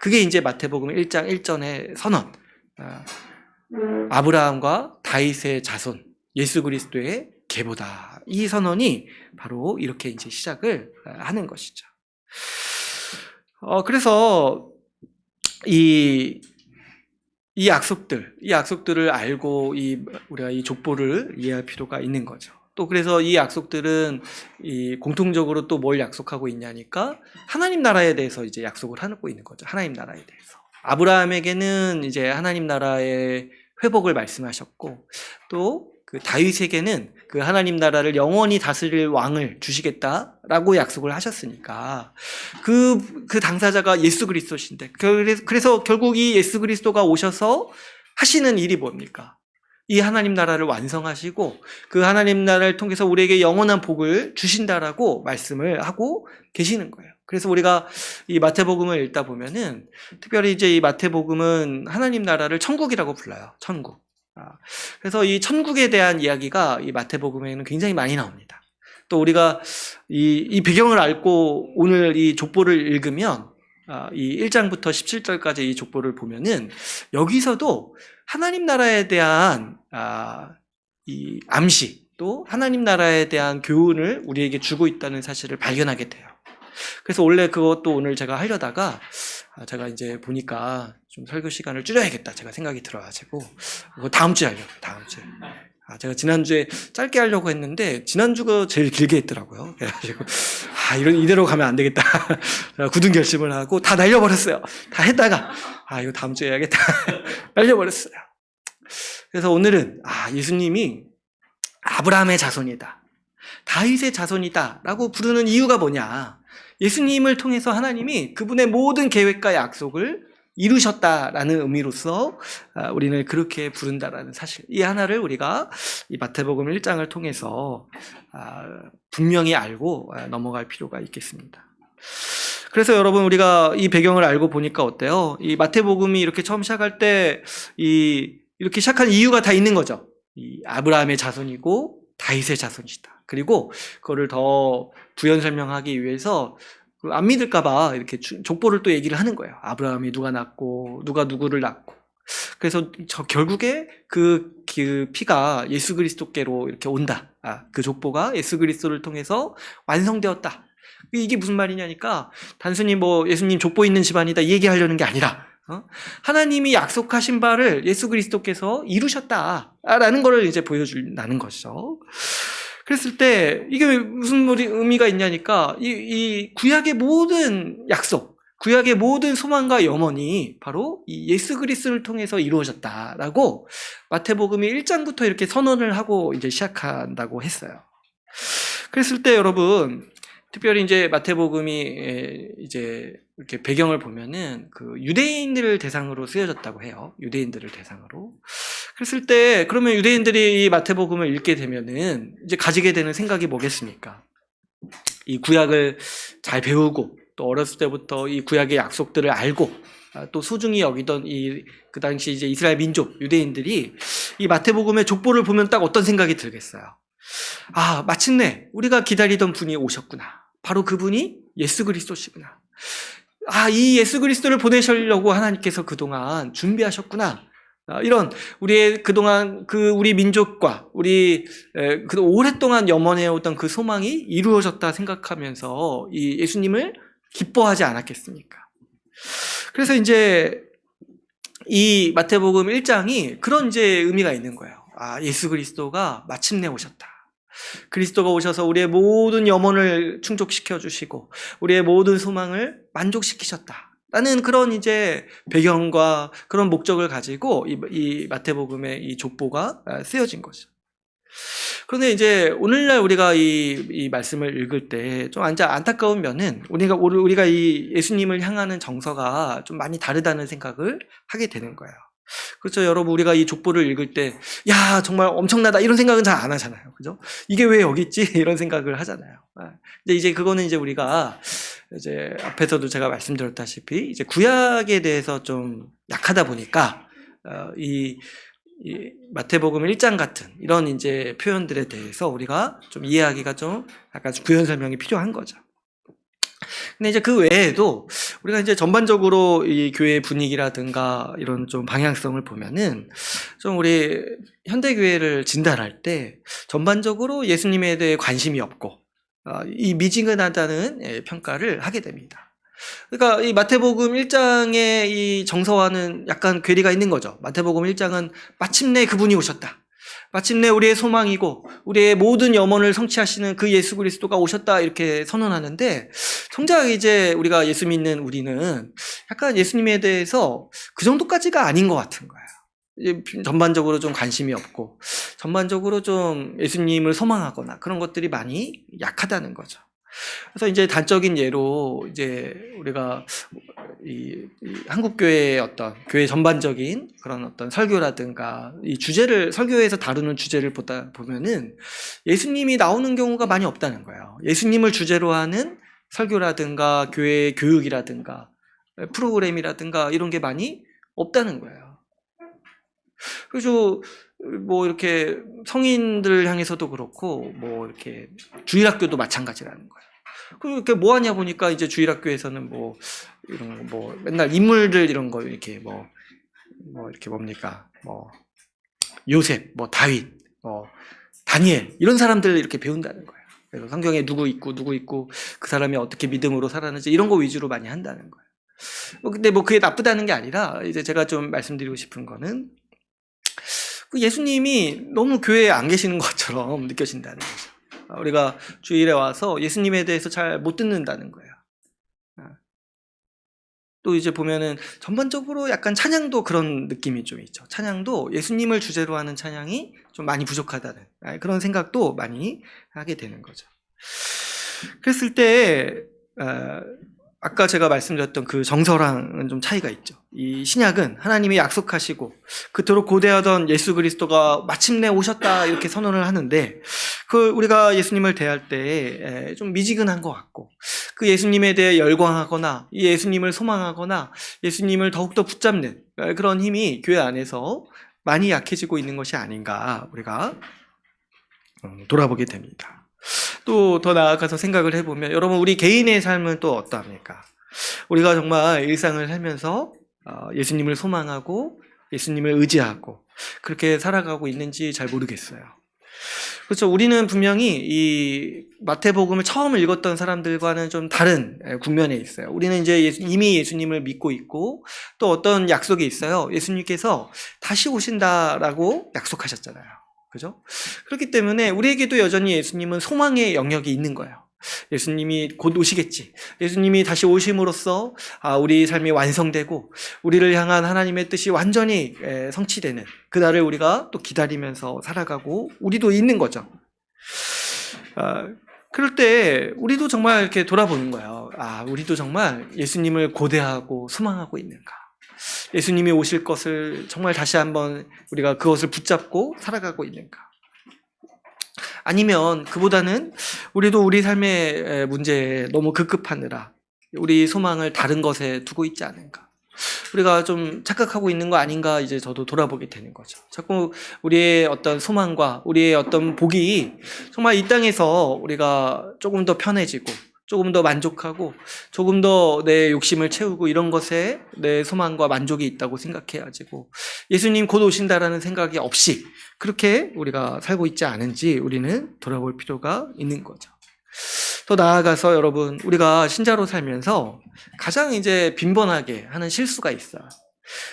그게 이제 마태복음 1장 1절의 선언. 아브라함과 다윗의 자손, 예수 그리스도의 계보다. 이 선언이 바로 이렇게 이제 시작을 하는 것이죠. 그래서 이 약속들을 알고 우리가 이 족보를 이해할 필요가 있는 거죠. 또 그래서 이 약속들은 공통적으로 또 뭘 약속하고 있냐니까 하나님 나라에 대해서 이제 약속을 하고 있는 거죠. 하나님 나라에 대해서. 아브라함에게는 이제 하나님 나라의 회복을 말씀하셨고 또 그 다윗에게는 그 하나님 나라를 영원히 다스릴 왕을 주시겠다라고 약속을 하셨으니까 그 당사자가 예수 그리스도신데 그래서 결국 이 예수 그리스도가 오셔서 하시는 일이 뭡니까? 이 하나님 나라를 완성하시고 그 하나님 나라를 통해서 우리에게 영원한 복을 주신다라고 말씀을 하고 계시는 거예요. 그래서 우리가 이 마태복음을 읽다 보면은 특별히 이제 이 마태복음은 하나님 나라를 천국이라고 불러요. 천국. 그래서 이 천국에 대한 이야기가 이 마태복음에는 굉장히 많이 나옵니다. 또 우리가 이 배경을 알고 오늘 이 족보를 읽으면 이 1장부터 17절까지 이 족보를 보면은 여기서도 하나님 나라에 대한 이 암시 또 하나님 나라에 대한 교훈을 우리에게 주고 있다는 사실을 발견하게 돼요. 그래서 원래 그것도 오늘 제가 하려다가 제가 이제 보니까 좀 설교 시간을 줄여야겠다 제가 생각이 들어가지고 그거 다음 주에 하려고 다음 주에. 제가 지난주에 짧게 하려고 했는데 지난주가 제일 길게 했더라고요. 그래가지고 이대로 가면 안 되겠다. 제가 굳은 결심을 하고 다 날려버렸어요. 다 했다가 이거 다음 주에 해야겠다. 날려버렸어요. 그래서 오늘은 예수님이 아브라함의 자손이다. 다윗의 자손이다 라고 부르는 이유가 뭐냐. 예수님을 통해서 하나님이 그분의 모든 계획과 약속을 이루셨다라는 의미로서 우리는 그렇게 부른다라는 사실, 이 하나를 우리가 이 마태복음 1장을 통해서 분명히 알고 넘어갈 필요가 있겠습니다. 그래서 여러분 우리가 이 배경을 알고 보니까 어때요? 이 마태복음이 이렇게 처음 시작할 때 이렇게 시작한 이유가 다 있는 거죠. 이 아브라함의 자손이고 다윗의 자손이시다. 그리고 그거를 더 부연 설명하기 위해서 안 믿을까봐 이렇게 족보를 또 얘기를 하는 거예요. 아브라함이 누가 낳고 누가 누구를 낳고. 그래서 결국에 그 피가 예수 그리스도께로 이렇게 온다. 그 족보가 예수 그리스도를 통해서 완성되었다. 이게 무슨 말이냐니까 단순히 뭐 예수님 족보 있는 집안이다 이 얘기하려는 게 아니라 하나님이 약속하신 바를 예수 그리스도께서 이루셨다라는 것을 이제 보여준다는 것이죠. 그랬을 때 이게 무슨 의미가 있냐니까 이 구약의 모든 약속, 구약의 모든 소망과 염원이 바로 이 예수 그리스도를 통해서 이루어졌다라고 마태복음이 1장부터 이렇게 선언을 하고 이제 시작한다고 했어요. 그랬을 때 여러분 특별히 이제 마태복음이 이제 이렇게 배경을 보면은 그 유대인들을 대상으로 쓰여졌다고 해요. 유대인들을 대상으로. 그랬을 때 그러면 유대인들이 이 마태복음을 읽게 되면은 이제 가지게 되는 생각이 뭐겠습니까? 이 구약을 잘 배우고 또 어렸을 때부터 이 구약의 약속들을 알고 또 소중히 여기던 그 당시 이제 이스라엘 민족, 유대인들이 이 마태복음의 족보를 보면 딱 어떤 생각이 들겠어요? 아, 마침내 우리가 기다리던 분이 오셨구나. 바로 그분이 예수 그리스도시구나. 아, 이 예수 그리스도를 보내시려고 하나님께서 그동안 준비하셨구나. 이런 우리의 그동안 우리 민족과 그 오랫동안 염원해오던 그 소망이 이루어졌다 생각하면서 이 예수님을 기뻐하지 않았겠습니까? 그래서 이제 이 마태복음 1장이 그런 이제 의미가 있는 거예요. 아, 예수 그리스도가 마침내 오셨다. 그리스도가 오셔서 우리의 모든 염원을 충족시켜 주시고 우리의 모든 소망을 만족시키셨다. 라는 그런 이제 배경과 그런 목적을 가지고 이 마태복음의 이 족보가 쓰여진 거죠. 그런데 이제 오늘날 우리가 이 말씀을 읽을 때 좀 안타까운 면은 우리가 이 예수님을 향하는 정서가 좀 많이 다르다는 생각을 하게 되는 거예요. 그렇죠. 여러분, 우리가 이 족보를 읽을 때, 야, 정말 엄청나다. 이런 생각은 잘 안 하잖아요. 그죠? 이게 왜 여기 있지? 이런 생각을 하잖아요. 이제 그거는 이제 우리가 이제 앞에서도 제가 말씀드렸다시피 이제 구약에 대해서 좀 약하다 보니까, 이 마태복음 1장 같은 이런 이제 표현들에 대해서 우리가 좀 이해하기가 좀 약간 부연 설명이 필요한 거죠. 근데 이제 그 외에도 우리가 이제 전반적으로 이 교회 분위기라든가 이런 좀 방향성을 보면은 좀 우리 현대교회를 진단할 때 전반적으로 예수님에 대해 관심이 없고 이 미지근하다는 평가를 하게 됩니다. 그러니까 이 마태복음 1장의 이 정서와는 약간 괴리가 있는 거죠. 마태복음 1장은 마침내 그분이 오셨다. 마침내 우리의 소망이고 우리의 모든 염원을 성취하시는 그 예수 그리스도가 오셨다 이렇게 선언하는데 정작 이제 우리가 예수 믿는 우리는 약간 예수님에 대해서 그 정도까지가 아닌 것 같은 거예요. 전반적으로 좀 관심이 없고 전반적으로 좀 예수님을 소망하거나 그런 것들이 많이 약하다는 거죠. 그래서 이제 단적인 예로 이제 우리가 이 한국 교회의 어떤 교회 전반적인 그런 어떤 설교라든가 이 설교에서 다루는 주제를 보면은 예수님이 나오는 경우가 많이 없다는 거예요. 예수님을 주제로 하는 설교라든가 교회 교육이라든가 프로그램이라든가 이런 게 많이 없다는 거예요. 그래서 뭐 이렇게 성인들 향해서도 그렇고 뭐 이렇게 주일학교도 마찬가지라는 거예요. 그렇게 뭐 하냐 보니까 이제 주일학교에서는 뭐 이런 뭐 맨날 인물들 이런 거 이렇게 뭐 이렇게 뭡니까 뭐 요셉, 뭐 다윗, 다니엘 이런 사람들 이렇게 배운다는 거예요. 그래서 성경에 누구 있고 그 사람이 어떻게 믿음으로 살았는지 이런 거 위주로 많이 한다는 거예요. 근데 뭐 그게 나쁘다는 게 아니라 이제 제가 좀 말씀드리고 싶은 거는 그 예수님이 너무 교회에 안 계시는 것처럼 느껴진다는 거죠. 우리가 주일에 와서 예수님에 대해서 잘 못 듣는다는 거예요. 또 이제 보면은 전반적으로 약간 찬양도 그런 느낌이 좀 있죠. 찬양도 예수님을 주제로 하는 찬양이 좀 많이 부족하다는 그런 생각도 많이 하게 되는 거죠. 그랬을 때 아까 제가 말씀드렸던 그 정서랑은 좀 차이가 있죠. 이 신약은 하나님이 약속하시고 그토록 고대하던 예수 그리스도가 마침내 오셨다 이렇게 선언을 하는데 우리가 예수님을 대할 때 좀 미지근한 것 같고 그 예수님에 대해 열광하거나 이 예수님을 소망하거나 예수님을 더욱더 붙잡는 그런 힘이 교회 안에서 많이 약해지고 있는 것이 아닌가 우리가 돌아보게 됩니다. 또 더 나아가서 생각을 해보면 여러분 우리 개인의 삶은 또 어떠합니까? 우리가 정말 일상을 살면서 예수님을 소망하고 예수님을 의지하고 그렇게 살아가고 있는지 잘 모르겠어요. 그렇죠. 우리는 분명히 이 마태복음을 처음 읽었던 사람들과는 좀 다른 국면에 있어요. 우리는 이제 이미 예수님을 믿고 있고 또 어떤 약속이 있어요. 예수님께서 다시 오신다라고 약속하셨잖아요. 그죠? 그렇기 때문에 우리에게도 여전히 예수님은 소망의 영역이 있는 거예요. 예수님이 곧 오시겠지. 예수님이 다시 오심으로써 우리 삶이 완성되고 우리를 향한 하나님의 뜻이 완전히 성취되는 그날을 우리가 또 기다리면서 살아가고 우리도 있는 거죠. 그럴 때 우리도 정말 이렇게 돌아보는 거예요. 우리도 정말 예수님을 고대하고 소망하고 있는가? 예수님이 오실 것을 정말 다시 한번 우리가 그것을 붙잡고 살아가고 있는가? 아니면 그보다는 우리도 우리 삶의 문제에 너무 급급하느라 우리 소망을 다른 것에 두고 있지 않은가? 우리가 좀 착각하고 있는 거 아닌가 이제 저도 돌아보게 되는 거죠. 자꾸 우리의 어떤 소망과 우리의 어떤 복이 정말 이 땅에서 우리가 조금 더 편해지고 조금 더 만족하고 조금 더 내 욕심을 채우고 이런 것에 내 소망과 만족이 있다고 생각해야지고 예수님 곧 오신다라는 생각이 없이 그렇게 우리가 살고 있지 않은지 우리는 돌아볼 필요가 있는 거죠. 더 나아가서 여러분, 우리가 신자로 살면서 가장 이제 빈번하게 하는 실수가 있어요.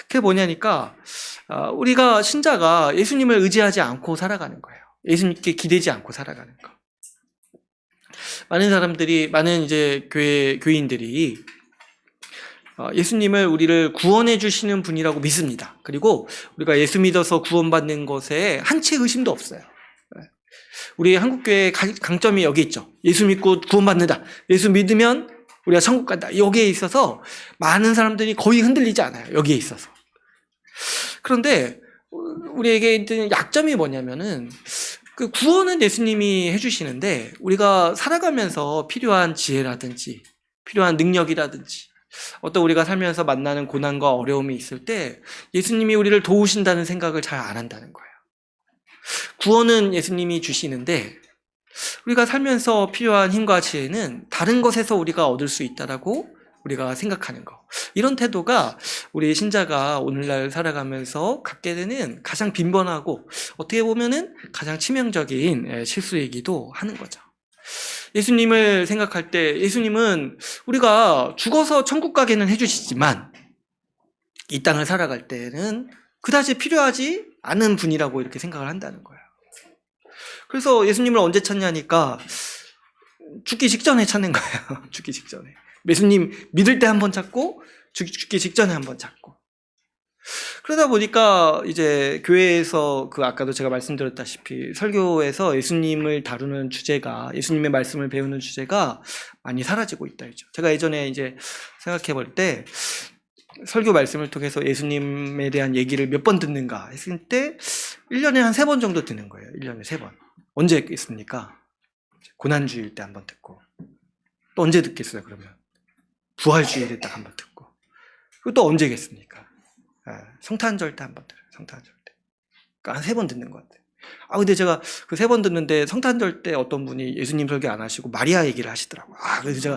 그게 뭐냐니까 우리가 신자가 예수님을 의지하지 않고 살아가는 거예요. 예수님께 기대지 않고 살아가는 거. 많은 사람들이, 많은 이제 교인들이 예수님을 우리를 구원해 주시는 분이라고 믿습니다. 그리고 우리가 예수 믿어서 구원받는 것에 한치 의심도 없어요. 우리 한국교회의 강점이 여기 있죠. 예수 믿고 구원받는다. 예수 믿으면 우리가 천국 간다. 여기에 있어서 많은 사람들이 거의 흔들리지 않아요. 여기에 있어서. 그런데 우리에게 있는 약점이 뭐냐면은 그 구원은 예수님이 해주시는데 우리가 살아가면서 필요한 지혜라든지 필요한 능력이라든지 어떤 우리가 살면서 만나는 고난과 어려움이 있을 때 예수님이 우리를 도우신다는 생각을 잘 안 한다는 거예요. 구원은 예수님이 주시는데 우리가 살면서 필요한 힘과 지혜는 다른 것에서 우리가 얻을 수 있다라고 우리가 생각하는 거. 이런 태도가 우리 신자가 오늘날 살아가면서 갖게 되는 가장 빈번하고 어떻게 보면은 가장 치명적인 실수이기도 하는 거죠. 예수님을 생각할 때 예수님은 우리가 죽어서 천국 가게는 해주시지만 이 땅을 살아갈 때는 그다지 필요하지 않은 분이라고 이렇게 생각을 한다는 거예요. 그래서 예수님을 언제 찾냐니까 죽기 직전에 찾는 거예요. 죽기 직전에. 예수님 믿을 때 한번 찾고 죽기 직전에 한번 찾고. 그러다 보니까 이제 교회에서 아까도 제가 말씀드렸다시피 설교에서 예수님을 다루는 주제가, 예수님의 말씀을 배우는 주제가 많이 사라지고 있다 했죠. 제가 예전에 이제 생각해 볼 때 설교 말씀을 통해서 예수님에 대한 얘기를 몇 번 듣는가 했을 때 1년에 한 3번 정도 듣는 거예요. 1년에 3번. 언제 있습니까? 고난주일 때 한번 듣고. 또 언제 듣겠어요, 그러면? 부활주일에 딱 한번 듣고. 그리고 또 언제겠습니까? 성탄절 때 한번 들어요. 성탄절 때. 그러니까 한 3번 듣는 것 같아요. 근데 제가 그 3번 듣는데 성탄절 때 어떤 분이 예수님 설교 안 하시고 마리아 얘기를 하시더라고요. 그래서 제가,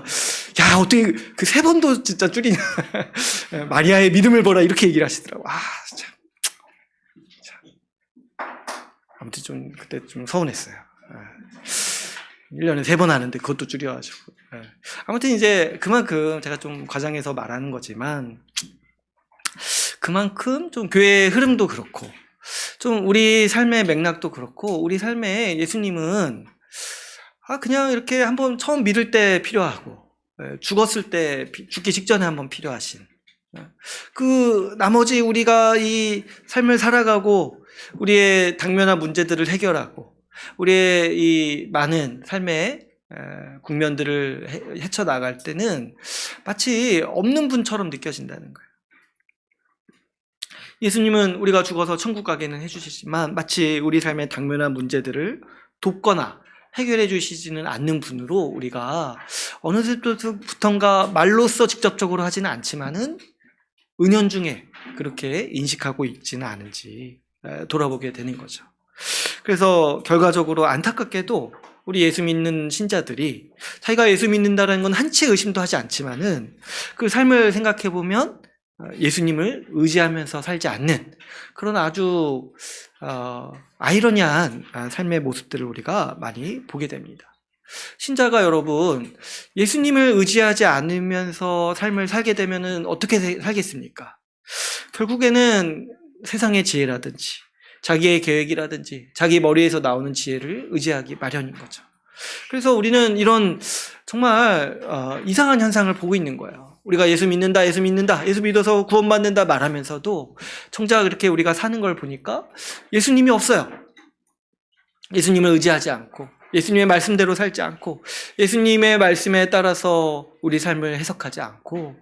야, 어떻게 그 3번도 진짜 줄이냐. 마리아의 믿음을 보라. 이렇게 얘기를 하시더라고요. 참. 아무튼 좀, 그때 좀 서운했어요. 1년에 3번 하는데 그것도 줄여가지고. 아무튼 이제 그만큼 제가 좀 과장해서 말하는 거지만, 그만큼 좀 교회의 흐름도 그렇고, 좀 우리 삶의 맥락도 그렇고, 우리 삶에 예수님은 그냥 이렇게 한번 처음 믿을 때 필요하고, 죽었을 때, 죽기 직전에 한번 필요하신, 그 나머지 우리가 이 삶을 살아가고 우리의 당면한 문제들을 해결하고 우리의 이 많은 삶의 국면들을 헤쳐나갈 때는 마치 없는 분처럼 느껴진다는 거예요. 예수님은 우리가 죽어서 천국 가게는 해주시지만 마치 우리 삶의 당면한 문제들을 돕거나 해결해 주시지는 않는 분으로 우리가 어느 때부턴가 말로써 직접적으로 하지는 않지만은 은연중에 그렇게 인식하고 있지는 않은지 돌아보게 되는 거죠. 그래서 결과적으로 안타깝게도 우리 예수 믿는 신자들이 자기가 예수 믿는다는 건 한치 의심도 하지 않지만은 그 삶을 생각해 보면 예수님을 의지하면서 살지 않는 그런 아주 아이러니한 삶의 모습들을 우리가 많이 보게 됩니다. 신자가 여러분 예수님을 의지하지 않으면서 삶을 살게 되면 어떻게 살겠습니까? 결국에는 세상의 지혜라든지 자기의 계획이라든지 자기 머리에서 나오는 지혜를 의지하기 마련인 거죠. 그래서 우리는 이런 정말 이상한 현상을 보고 있는 거예요. 우리가 예수 믿는다, 예수 믿는다, 예수 믿어서 구원받는다 말하면서도 정작 이렇게 우리가 사는 걸 보니까 예수님이 없어요. 예수님을 의지하지 않고 예수님의 말씀대로 살지 않고 예수님의 말씀에 따라서 우리 삶을 해석하지 않고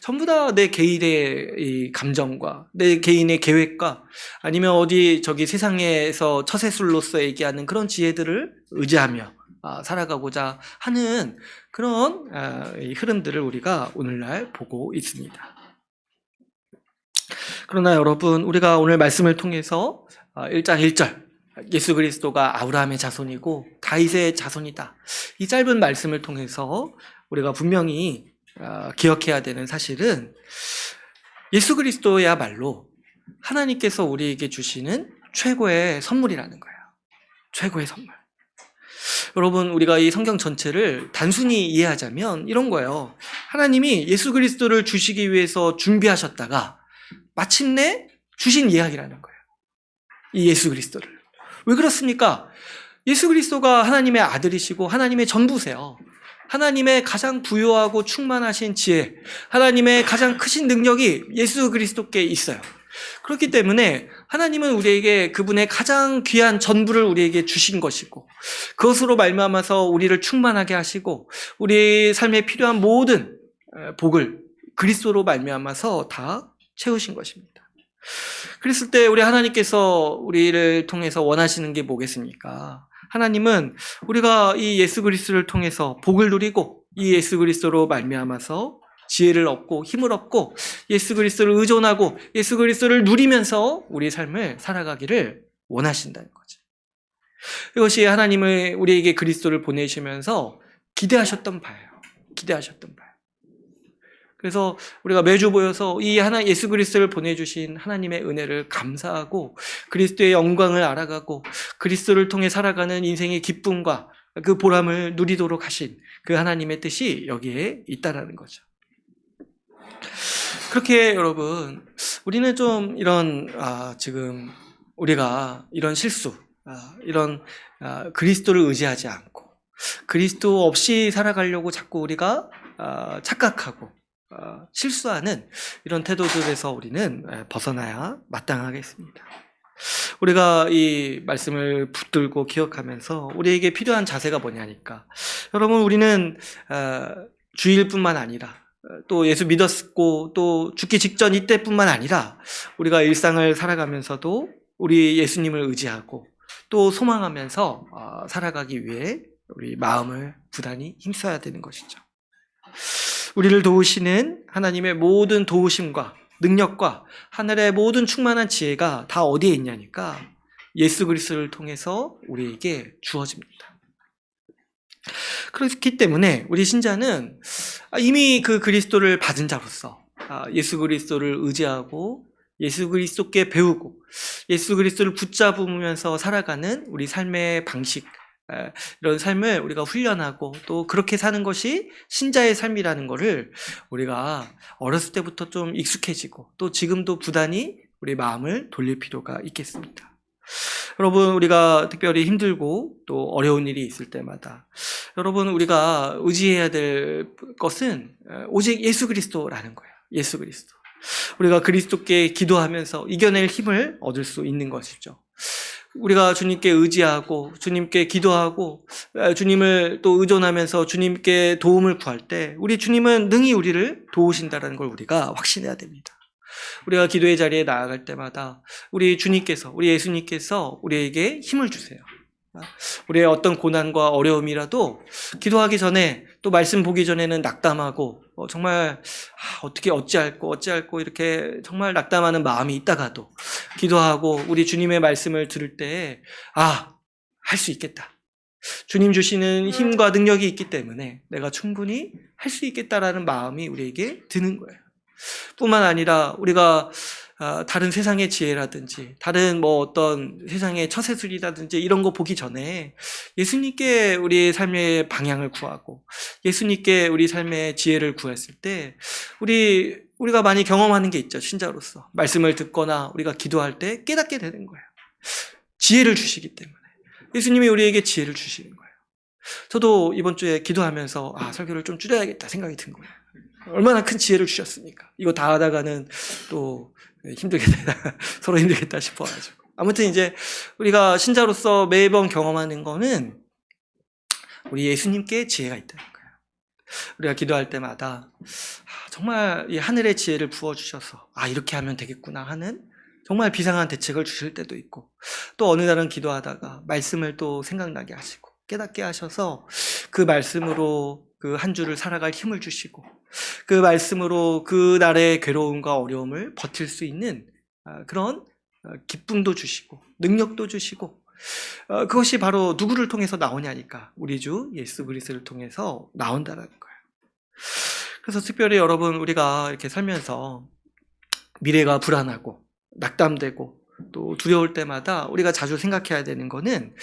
전부 다 내 개인의 이 감정과 내 개인의 계획과 아니면 어디 저기 세상에서 처세술로서 얘기하는 그런 지혜들을 의지하며 살아가고자 하는 그런 흐름들을 우리가 오늘날 보고 있습니다. 그러나 여러분, 우리가 오늘 말씀을 통해서 1장 1절 예수 그리스도가 아브라함의 자손이고 다윗의 자손이다. 이 짧은 말씀을 통해서 우리가 분명히 기억해야 되는 사실은 예수 그리스도야말로 하나님께서 우리에게 주시는 최고의 선물이라는 거예요. 최고의 선물. 여러분, 우리가 이 성경 전체를 단순히 이해하자면 이런 거예요. 하나님이 예수 그리스도를 주시기 위해서 준비하셨다가 마침내 주신 이야기라는 거예요. 이 예수 그리스도를. 왜 그렇습니까? 예수 그리스도가 하나님의 아들이시고 하나님의 전부세요. 하나님의 가장 부유하고 충만하신 지혜, 하나님의 가장 크신 능력이 예수 그리스도께 있어요. 그렇기 때문에 하나님은 우리에게 그분의 가장 귀한 전부를 우리에게 주신 것이고 그것으로 말미암아서 우리를 충만하게 하시고 우리 삶에 필요한 모든 복을 그리스도로 말미암아서 다 채우신 것입니다. 그랬을 때 우리 하나님께서 우리를 통해서 원하시는 게 뭐겠습니까? 하나님은 우리가 이 예수 그리스도를 통해서 복을 누리고 이 예수 그리스도로 말미암아서 지혜를 얻고 힘을 얻고 예수 그리스도를 의존하고 예수 그리스도를 누리면서 우리의 삶을 살아가기를 원하신다는 거죠. 이것이 하나님을 우리에게 그리스도를 보내시면서 기대하셨던 바예요. 기대하셨던 바예요. 그래서 우리가 매주 모여서 이 예수 그리스도를 보내주신 하나님의 은혜를 감사하고 그리스도의 영광을 알아가고 그리스도를 통해 살아가는 인생의 기쁨과 그 보람을 누리도록 하신 그 하나님의 뜻이 여기에 있다라는 거죠. 그렇게 여러분, 우리는 좀 이런 지금 우리가 이런 실수, 이런 그리스도를 의지하지 않고 그리스도 없이 살아가려고 자꾸 우리가 착각하고 실수하는 이런 태도들에서 우리는 벗어나야 마땅하겠습니다. 우리가 이 말씀을 붙들고 기억하면서 우리에게 필요한 자세가 뭐냐니까, 여러분, 우리는 주일뿐만 아니라 또 예수 믿었고 또 죽기 직전 이때뿐만 아니라 우리가 일상을 살아가면서도 우리 예수님을 의지하고 또 소망하면서 살아가기 위해 우리 마음을 부단히 힘써야 되는 것이죠. 우리를 도우시는 하나님의 모든 도우심과 능력과 하늘의 모든 충만한 지혜가 다 어디에 있냐니까 예수 그리스도를 통해서 우리에게 주어집니다. 그렇기 때문에 우리 신자는 이미 그 그리스도를 받은 자로서 예수 그리스도를 의지하고 예수 그리스도께 배우고 예수 그리스도를 붙잡으면서 살아가는 우리 삶의 방식, 이런 삶을 우리가 훈련하고 또 그렇게 사는 것이 신자의 삶이라는 것을 우리가 어렸을 때부터 좀 익숙해지고 또 지금도 부단히 우리 마음을 돌릴 필요가 있겠습니다. 여러분, 우리가 특별히 힘들고 또 어려운 일이 있을 때마다 여러분, 우리가 의지해야 될 것은 오직 예수 그리스도라는 거예요. 예수 그리스도. 우리가 그리스도께 기도하면서 이겨낼 힘을 얻을 수 있는 것이죠. 우리가 주님께 의지하고 주님께 기도하고 주님을 또 의존하면서 주님께 도움을 구할 때 우리 주님은 능히 우리를 도우신다는 걸 우리가 확신해야 됩니다. 우리가 기도의 자리에 나아갈 때마다 우리 주님께서, 우리 예수님께서 우리에게 힘을 주세요. 우리의 어떤 고난과 어려움이라도 기도하기 전에 또 말씀 보기 전에는 낙담하고 정말 어떻게 어찌할꼬 이렇게 정말 낙담하는 마음이 있다가도 기도하고 우리 주님의 말씀을 들을 때 할 수 있겠다. 주님 주시는 힘과 능력이 있기 때문에 내가 충분히 할 수 있겠다라는 마음이 우리에게 드는 거예요. 뿐만 아니라 우리가 다른 세상의 지혜라든지 다른 어떤 세상의 처세술이라든지 이런 거 보기 전에 예수님께 우리의 삶의 방향을 구하고 예수님께 우리 삶의 지혜를 구했을 때 우리가 많이 경험하는 게 있죠. 신자로서 말씀을 듣거나 우리가 기도할 때 깨닫게 되는 거예요. 지혜를 주시기 때문에 예수님이 우리에게 지혜를 주시는 거예요. 저도 이번 주에 기도하면서 설교를 좀 줄여야겠다 생각이 든 거예요. 얼마나 큰 지혜를 주셨습니까? 이거 다 하다가는 또 힘들겠다, 서로 힘들겠다 싶어가지고. 아무튼 이제 우리가 신자로서 매번 경험하는 거는 우리 예수님께 지혜가 있다는 거예요. 우리가 기도할 때마다 정말 이 하늘의 지혜를 부어주셔서 이렇게 하면 되겠구나 하는 정말 비상한 대책을 주실 때도 있고, 또 어느 날은 기도하다가 말씀을 또 생각나게 하시고 깨닫게 하셔서 그 말씀으로 그 한 주를 살아갈 힘을 주시고 그 말씀으로 그 날의 괴로움과 어려움을 버틸 수 있는 그런 기쁨도 주시고 능력도 주시고 그것이 바로 누구를 통해서 나오냐니까 우리 주 예수 그리스도를 통해서 나온다는 거예요. 그래서 특별히 여러분 우리가 이렇게 살면서 미래가 불안하고 낙담되고 또 두려울 때마다 우리가 자주 생각해야 되는 거는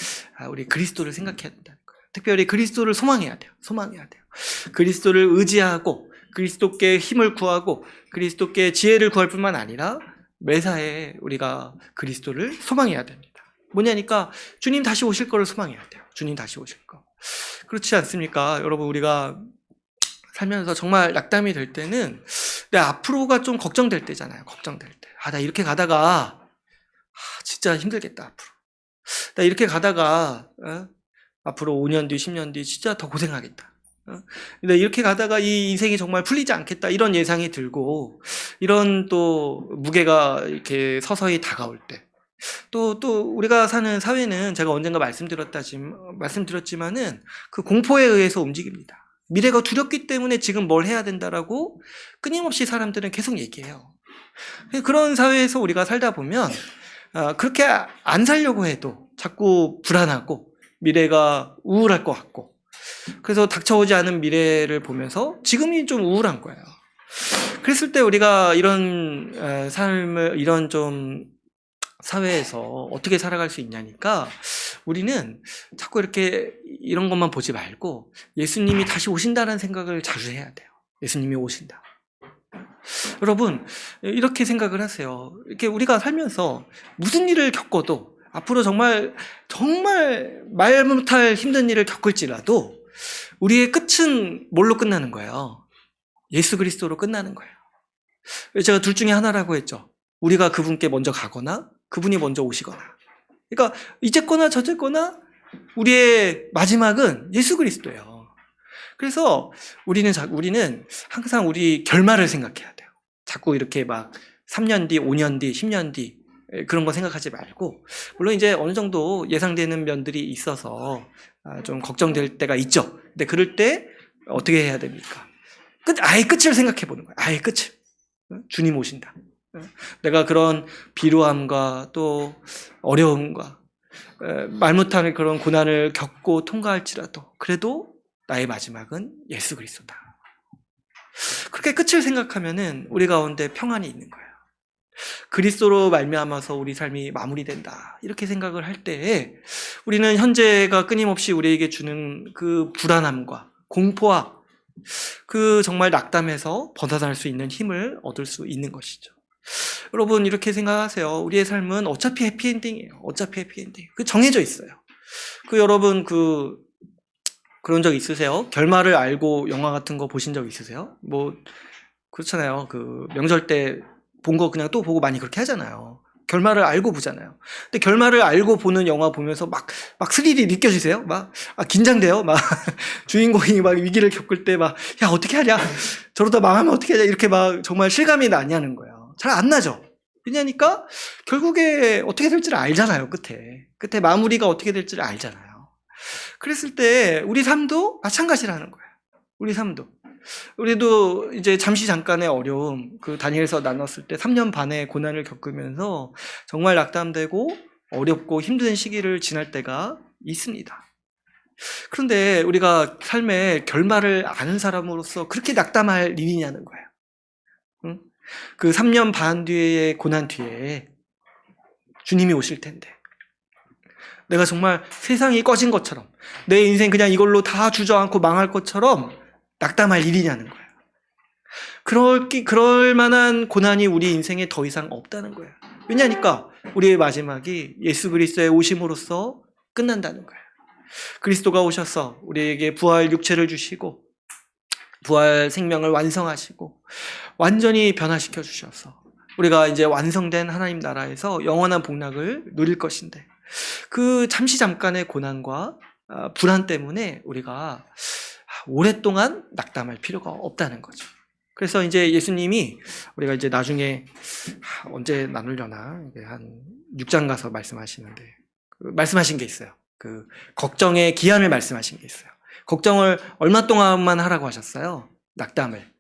우리 그리스도를 생각해야 된다는 거예요. 특별히 그리스도를 소망해야 돼요. 소망해야 돼요. 그리스도를 의지하고 그리스도께 힘을 구하고 그리스도께 지혜를 구할 뿐만 아니라 매사에 우리가 그리스도를 소망해야 됩니다. 뭐냐니까 주님 다시 오실 거를 소망해야 돼요. 주님 다시 오실 거. 그렇지 않습니까? 여러분 우리가 살면서 정말 낙담이 될 때는 내 앞으로가 좀 걱정될 때잖아요. 걱정될 때. 나 이렇게 가다가 진짜 힘들겠다 앞으로. 나 이렇게 가다가 앞으로 5년 뒤, 10년 뒤 진짜 더 고생하겠다. 근데 이렇게 가다가 이 인생이 정말 풀리지 않겠다 이런 예상이 들고 이런 또 무게가 이렇게 서서히 다가올 때 또 우리가 사는 사회는 제가 언젠가 말씀드렸지만은 그 공포에 의해서 움직입니다. 미래가 두렵기 때문에 지금 뭘 해야 된다라고 끊임없이 사람들은 계속 얘기해요. 그런 사회에서 우리가 살다 보면 그렇게 안 살려고 해도 자꾸 불안하고 미래가 우울할 것 같고 그래서 닥쳐오지 않은 미래를 보면서 지금이 좀 우울한 거예요. 그랬을 때 우리가 이런 삶을 이런 좀 사회에서 어떻게 살아갈 수 있냐니까 우리는 자꾸 이렇게 이런 것만 보지 말고 예수님이 다시 오신다는 생각을 자주 해야 돼요. 예수님이 오신다. 여러분 이렇게 생각을 하세요. 이렇게 우리가 살면서 무슨 일을 겪어도 앞으로 정말 말 못할 힘든 일을 겪을지라도 우리의 끝은 뭘로 끝나는 거예요? 예수 그리스도로 끝나는 거예요. 제가 둘 중에 하나라고 했죠. 우리가 그분께 먼저 가거나 그분이 먼저 오시거나. 그러니까 이제거나 저제거나 우리의 마지막은 예수 그리스도예요. 그래서 우리는 항상 우리 결말을 생각해야 돼요. 자꾸 이렇게 막 3년 뒤, 5년 뒤, 10년 뒤 그런 거 생각하지 말고 물론 이제 어느 정도 예상되는 면들이 있어서 좀 걱정될 때가 있죠. 근데 그럴 때 어떻게 해야 됩니까? 아예 끝을 생각해 보는 거예요. 아예 끝을. 주님 오신다. 내가 그런 비루함과 또 어려움과 말 못하는 그런 고난을 겪고 통과할지라도 그래도 나의 마지막은 예수 그리스도다. 그렇게 끝을 생각하면은 우리 가운데 평안이 있는 거예요. 그리스도로 말미암아서 우리 삶이 마무리된다. 이렇게 생각을 할 때 우리는 현재가 끊임없이 우리에게 주는 그 불안함과 공포와 그 정말 낙담에서 벗어날 수 있는 힘을 얻을 수 있는 것이죠. 여러분 이렇게 생각하세요. 우리의 삶은 어차피 해피엔딩이에요. 어차피 해피엔딩. 그 정해져 있어요. 여러분 그런 적 있으세요? 결말을 알고 영화 같은 거 보신 적 있으세요? 뭐 그렇잖아요. 그 명절 때 본 거 그냥 또 보고 많이 그렇게 하잖아요. 결말을 알고 보잖아요. 근데 결말을 알고 보는 영화 보면서 막 스릴이 느껴지세요? 긴장돼요? 주인공이 막 위기를 겪을 때 야, 어떻게 하냐? 저러다 망하면 어떻게 하냐? 이렇게 정말 실감이 나냐는 거예요. 잘 안 나죠? 왜냐니까 결국에 어떻게 될지를 알잖아요, 끝에 마무리가 어떻게 될지를 알잖아요. 그랬을 때 우리 삶도 마찬가지라는 거예요. 우리도 이제 잠깐의 어려움, 다니엘서 나눴을 때 3년 반의 고난을 겪으면서 정말 낙담되고 어렵고 힘든 시기를 지날 때가 있습니다. 그런데 우리가 삶의 결말을 아는 사람으로서 그렇게 낙담할 일이냐는 거예요. 응? 그 3년 반 뒤의 고난 뒤에 주님이 오실 텐데 내가 정말 세상이 꺼진 것처럼 내 인생 그냥 이걸로 다 주저앉고 망할 것처럼 낙담할 일이냐는 거예요. 그럴 만한 고난이 우리 인생에 더 이상 없다는 거예요. 왜냐니까 우리의 마지막이 예수 그리스도의 오심으로써 끝난다는 거예요. 그리스도가 오셔서 우리에게 부활 육체를 주시고 부활 생명을 완성하시고 완전히 변화시켜 주셔서 우리가 이제 완성된 하나님 나라에서 영원한 복락을 누릴 것인데 그 잠깐의 고난과 불안 때문에 우리가 오랫동안 낙담할 필요가 없다는 거죠. 그래서 이제 예수님이 우리가 이제 나중에 언제 나누려나 한 6장 가서 말씀하시는데 말씀하신 게 있어요. 걱정의 기한을 말씀하신 게 있어요. 걱정을 얼마 동안만 하라고 하셨어요? 낙담을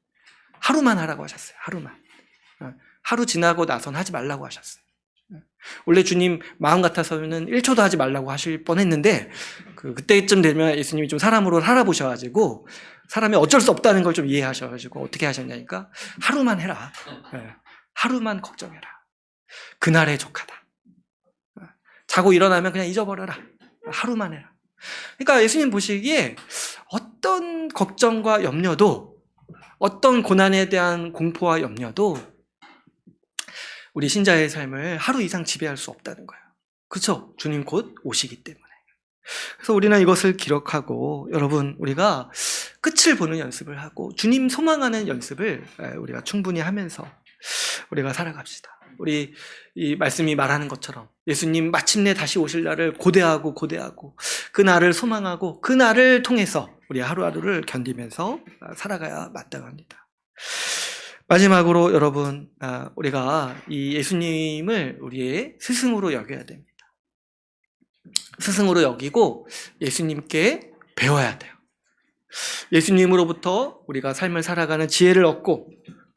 하루만 하라고 하셨어요. 하루만. 하루 지나고 나선 하지 말라고 하셨어요. 원래 주님 마음 같아서는 1초도 하지 말라고 하실 뻔했는데 그때쯤 되면 예수님이 좀 사람으로 살아보셔가지고 사람이 어쩔 수 없다는 걸 좀 이해하셔가지고 어떻게 하셨냐니까 하루만 해라. 하루만 걱정해라. 그날에 족하다. 자고 일어나면 그냥 잊어버려라. 하루만 해라. 그러니까 예수님 보시기에 어떤 걱정과 염려도, 어떤 고난에 대한 공포와 염려도 우리 신자의 삶을 하루 이상 지배할 수 없다는 거예요. 그렇죠? 주님 곧 오시기 때문에. 그래서 우리는 이것을 기록하고, 여러분, 우리가 끝을 보는 연습을 하고 주님 소망하는 연습을 우리가 충분히 하면서 우리가 살아갑시다. 우리 이 말씀이 말하는 것처럼 예수님 마침내 다시 오실 날을 고대하고 그 날을 소망하고 그 날을 통해서 우리 하루하루를 견디면서 살아가야 마땅합니다. 마지막으로 여러분, 우리가 이 예수님을 우리의 스승으로 여겨야 됩니다. 스승으로 여기고 예수님께 배워야 돼요. 예수님으로부터 우리가 삶을 살아가는 지혜를 얻고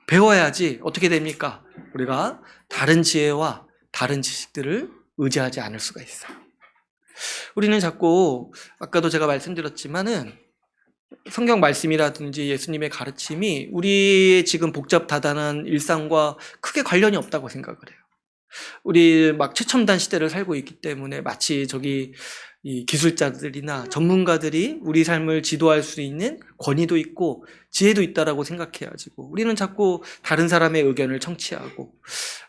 배워야지 어떻게 됩니까? 우리가 다른 지혜와 다른 지식들을 의지하지 않을 수가 있어요. 우리는 자꾸 아까도 제가 말씀드렸지만은 성경 말씀이라든지 예수님의 가르침이 우리의 지금 복잡다단한 일상과 크게 관련이 없다고 생각을 해요. 우리 막 최첨단 시대를 살고 있기 때문에 마치 저기 이 기술자들이나 전문가들이 우리 삶을 지도할 수 있는 권위도 있고 지혜도 있다라고 생각해가지고 우리는 자꾸 다른 사람의 의견을 청취하고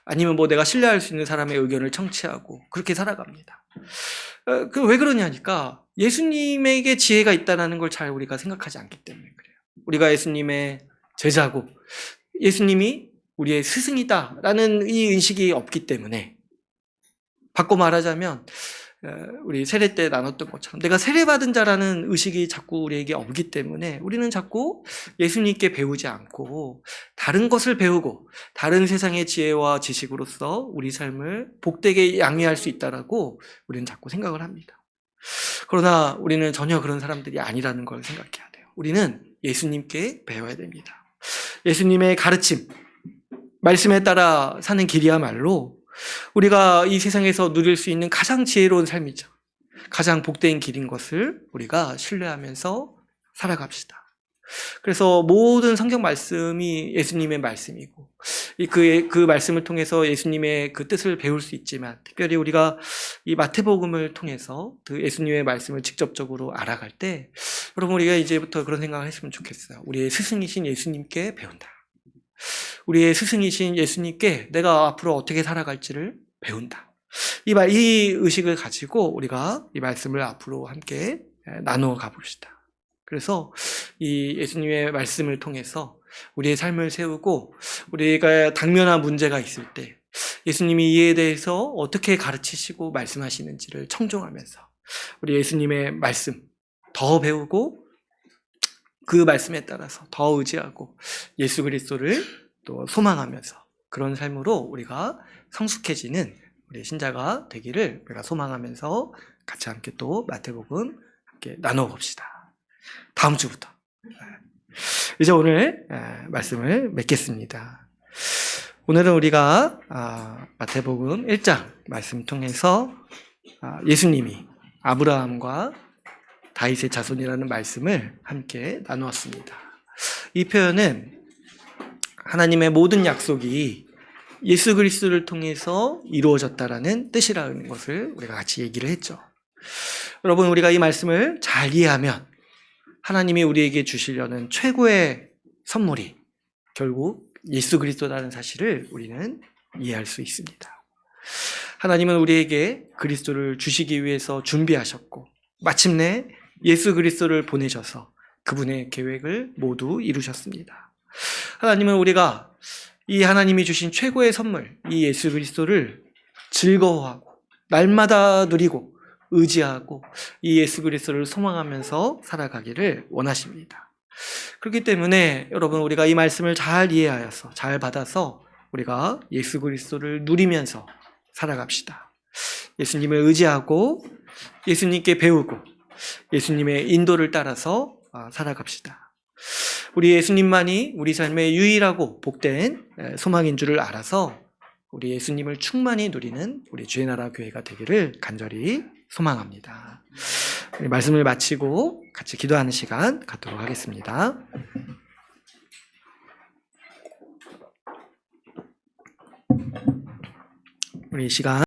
아니면 뭐 내가 신뢰할 수 있는 사람의 의견을 청취하고 그렇게 살아갑니다. 왜 그러냐니까 예수님에게 지혜가 있다는 걸 잘 우리가 생각하지 않기 때문에 그래요. 우리가 예수님의 제자고 예수님이 우리의 스승이다라는 이 인식이 없기 때문에, 바꿔 말하자면 우리 세례 때 나눴던 것처럼 내가 세례받은 자라는 의식이 자꾸 우리에게 없기 때문에 우리는 자꾸 예수님께 배우지 않고 다른 것을 배우고 다른 세상의 지혜와 지식으로서 우리 삶을 복되게 양해할 수 있다라고 우리는 자꾸 생각을 합니다. 그러나 우리는 전혀 그런 사람들이 아니라는 걸 생각해야 돼요. 우리는 예수님께 배워야 됩니다. 예수님의 가르침, 말씀에 따라 사는 길이야말로 우리가 이 세상에서 누릴 수 있는 가장 지혜로운 삶이죠. 가장 복된 길인 것을 우리가 신뢰하면서 살아갑시다. 그래서 모든 성경 말씀이 예수님의 말씀이고 그 말씀을 통해서 예수님의 그 뜻을 배울 수 있지만 특별히 우리가 이 마태복음을 통해서 그 예수님의 말씀을 직접적으로 알아갈 때 여러분 우리가 이제부터 그런 생각을 했으면 좋겠어요. 우리의 스승이신 예수님께 배운다. 우리의 스승이신 예수님께 내가 앞으로 어떻게 살아갈지를 배운다. 이 의식을 가지고 우리가 이 말씀을 앞으로 함께 나누어 가봅시다. 그래서 이 예수님의 말씀을 통해서 우리의 삶을 세우고 우리가 당면한 문제가 있을 때 예수님이 이에 대해서 어떻게 가르치시고 말씀하시는지를 청종하면서 우리 예수님의 말씀 더 배우고 그 말씀에 따라서 더 의지하고 예수 그리스도를 또 소망하면서 그런 삶으로 우리가 성숙해지는 우리 신자가 되기를 우리가 소망하면서 같이 함께 또 마태복음 함께 나눠봅시다. 다음 주부터. 이제 오늘 말씀을 맺겠습니다. 오늘은 우리가 마태복음 1장 말씀 통해서 예수님이 아브라함과 다윗의 자손이라는 말씀을 함께 나누었습니다. 이 표현은 하나님의 모든 약속이 예수 그리스도를 통해서 이루어졌다라는 뜻이라는 것을 우리가 같이 얘기를 했죠. 여러분 우리가 이 말씀을 잘 이해하면 하나님이 우리에게 주시려는 최고의 선물이 결국 예수 그리스도라는 사실을 우리는 이해할 수 있습니다. 하나님은 우리에게 그리스도를 주시기 위해서 준비하셨고 마침내 예수 그리스도를 보내셔서 그분의 계획을 모두 이루셨습니다. 하나님은 우리가 이 하나님이 주신 최고의 선물, 이 예수 그리스도를 즐거워하고 날마다 누리고 의지하고 이 예수 그리스도를 소망하면서 살아가기를 원하십니다. 그렇기 때문에 여러분 우리가 이 말씀을 잘 이해하여서 잘 받아서 우리가 예수 그리스도를 누리면서 살아갑시다. 예수님을 의지하고 예수님께 배우고 예수님의 인도를 따라서 살아갑시다. 우리 예수님만이 우리 삶의 유일하고 복된 소망인 줄을 알아서 우리 예수님을 충만히 누리는 우리 주의 나라 교회가 되기를 간절히 소망합니다. 우리 말씀을 마치고 같이 기도하는 시간 갖도록 하겠습니다. 우리 이 시간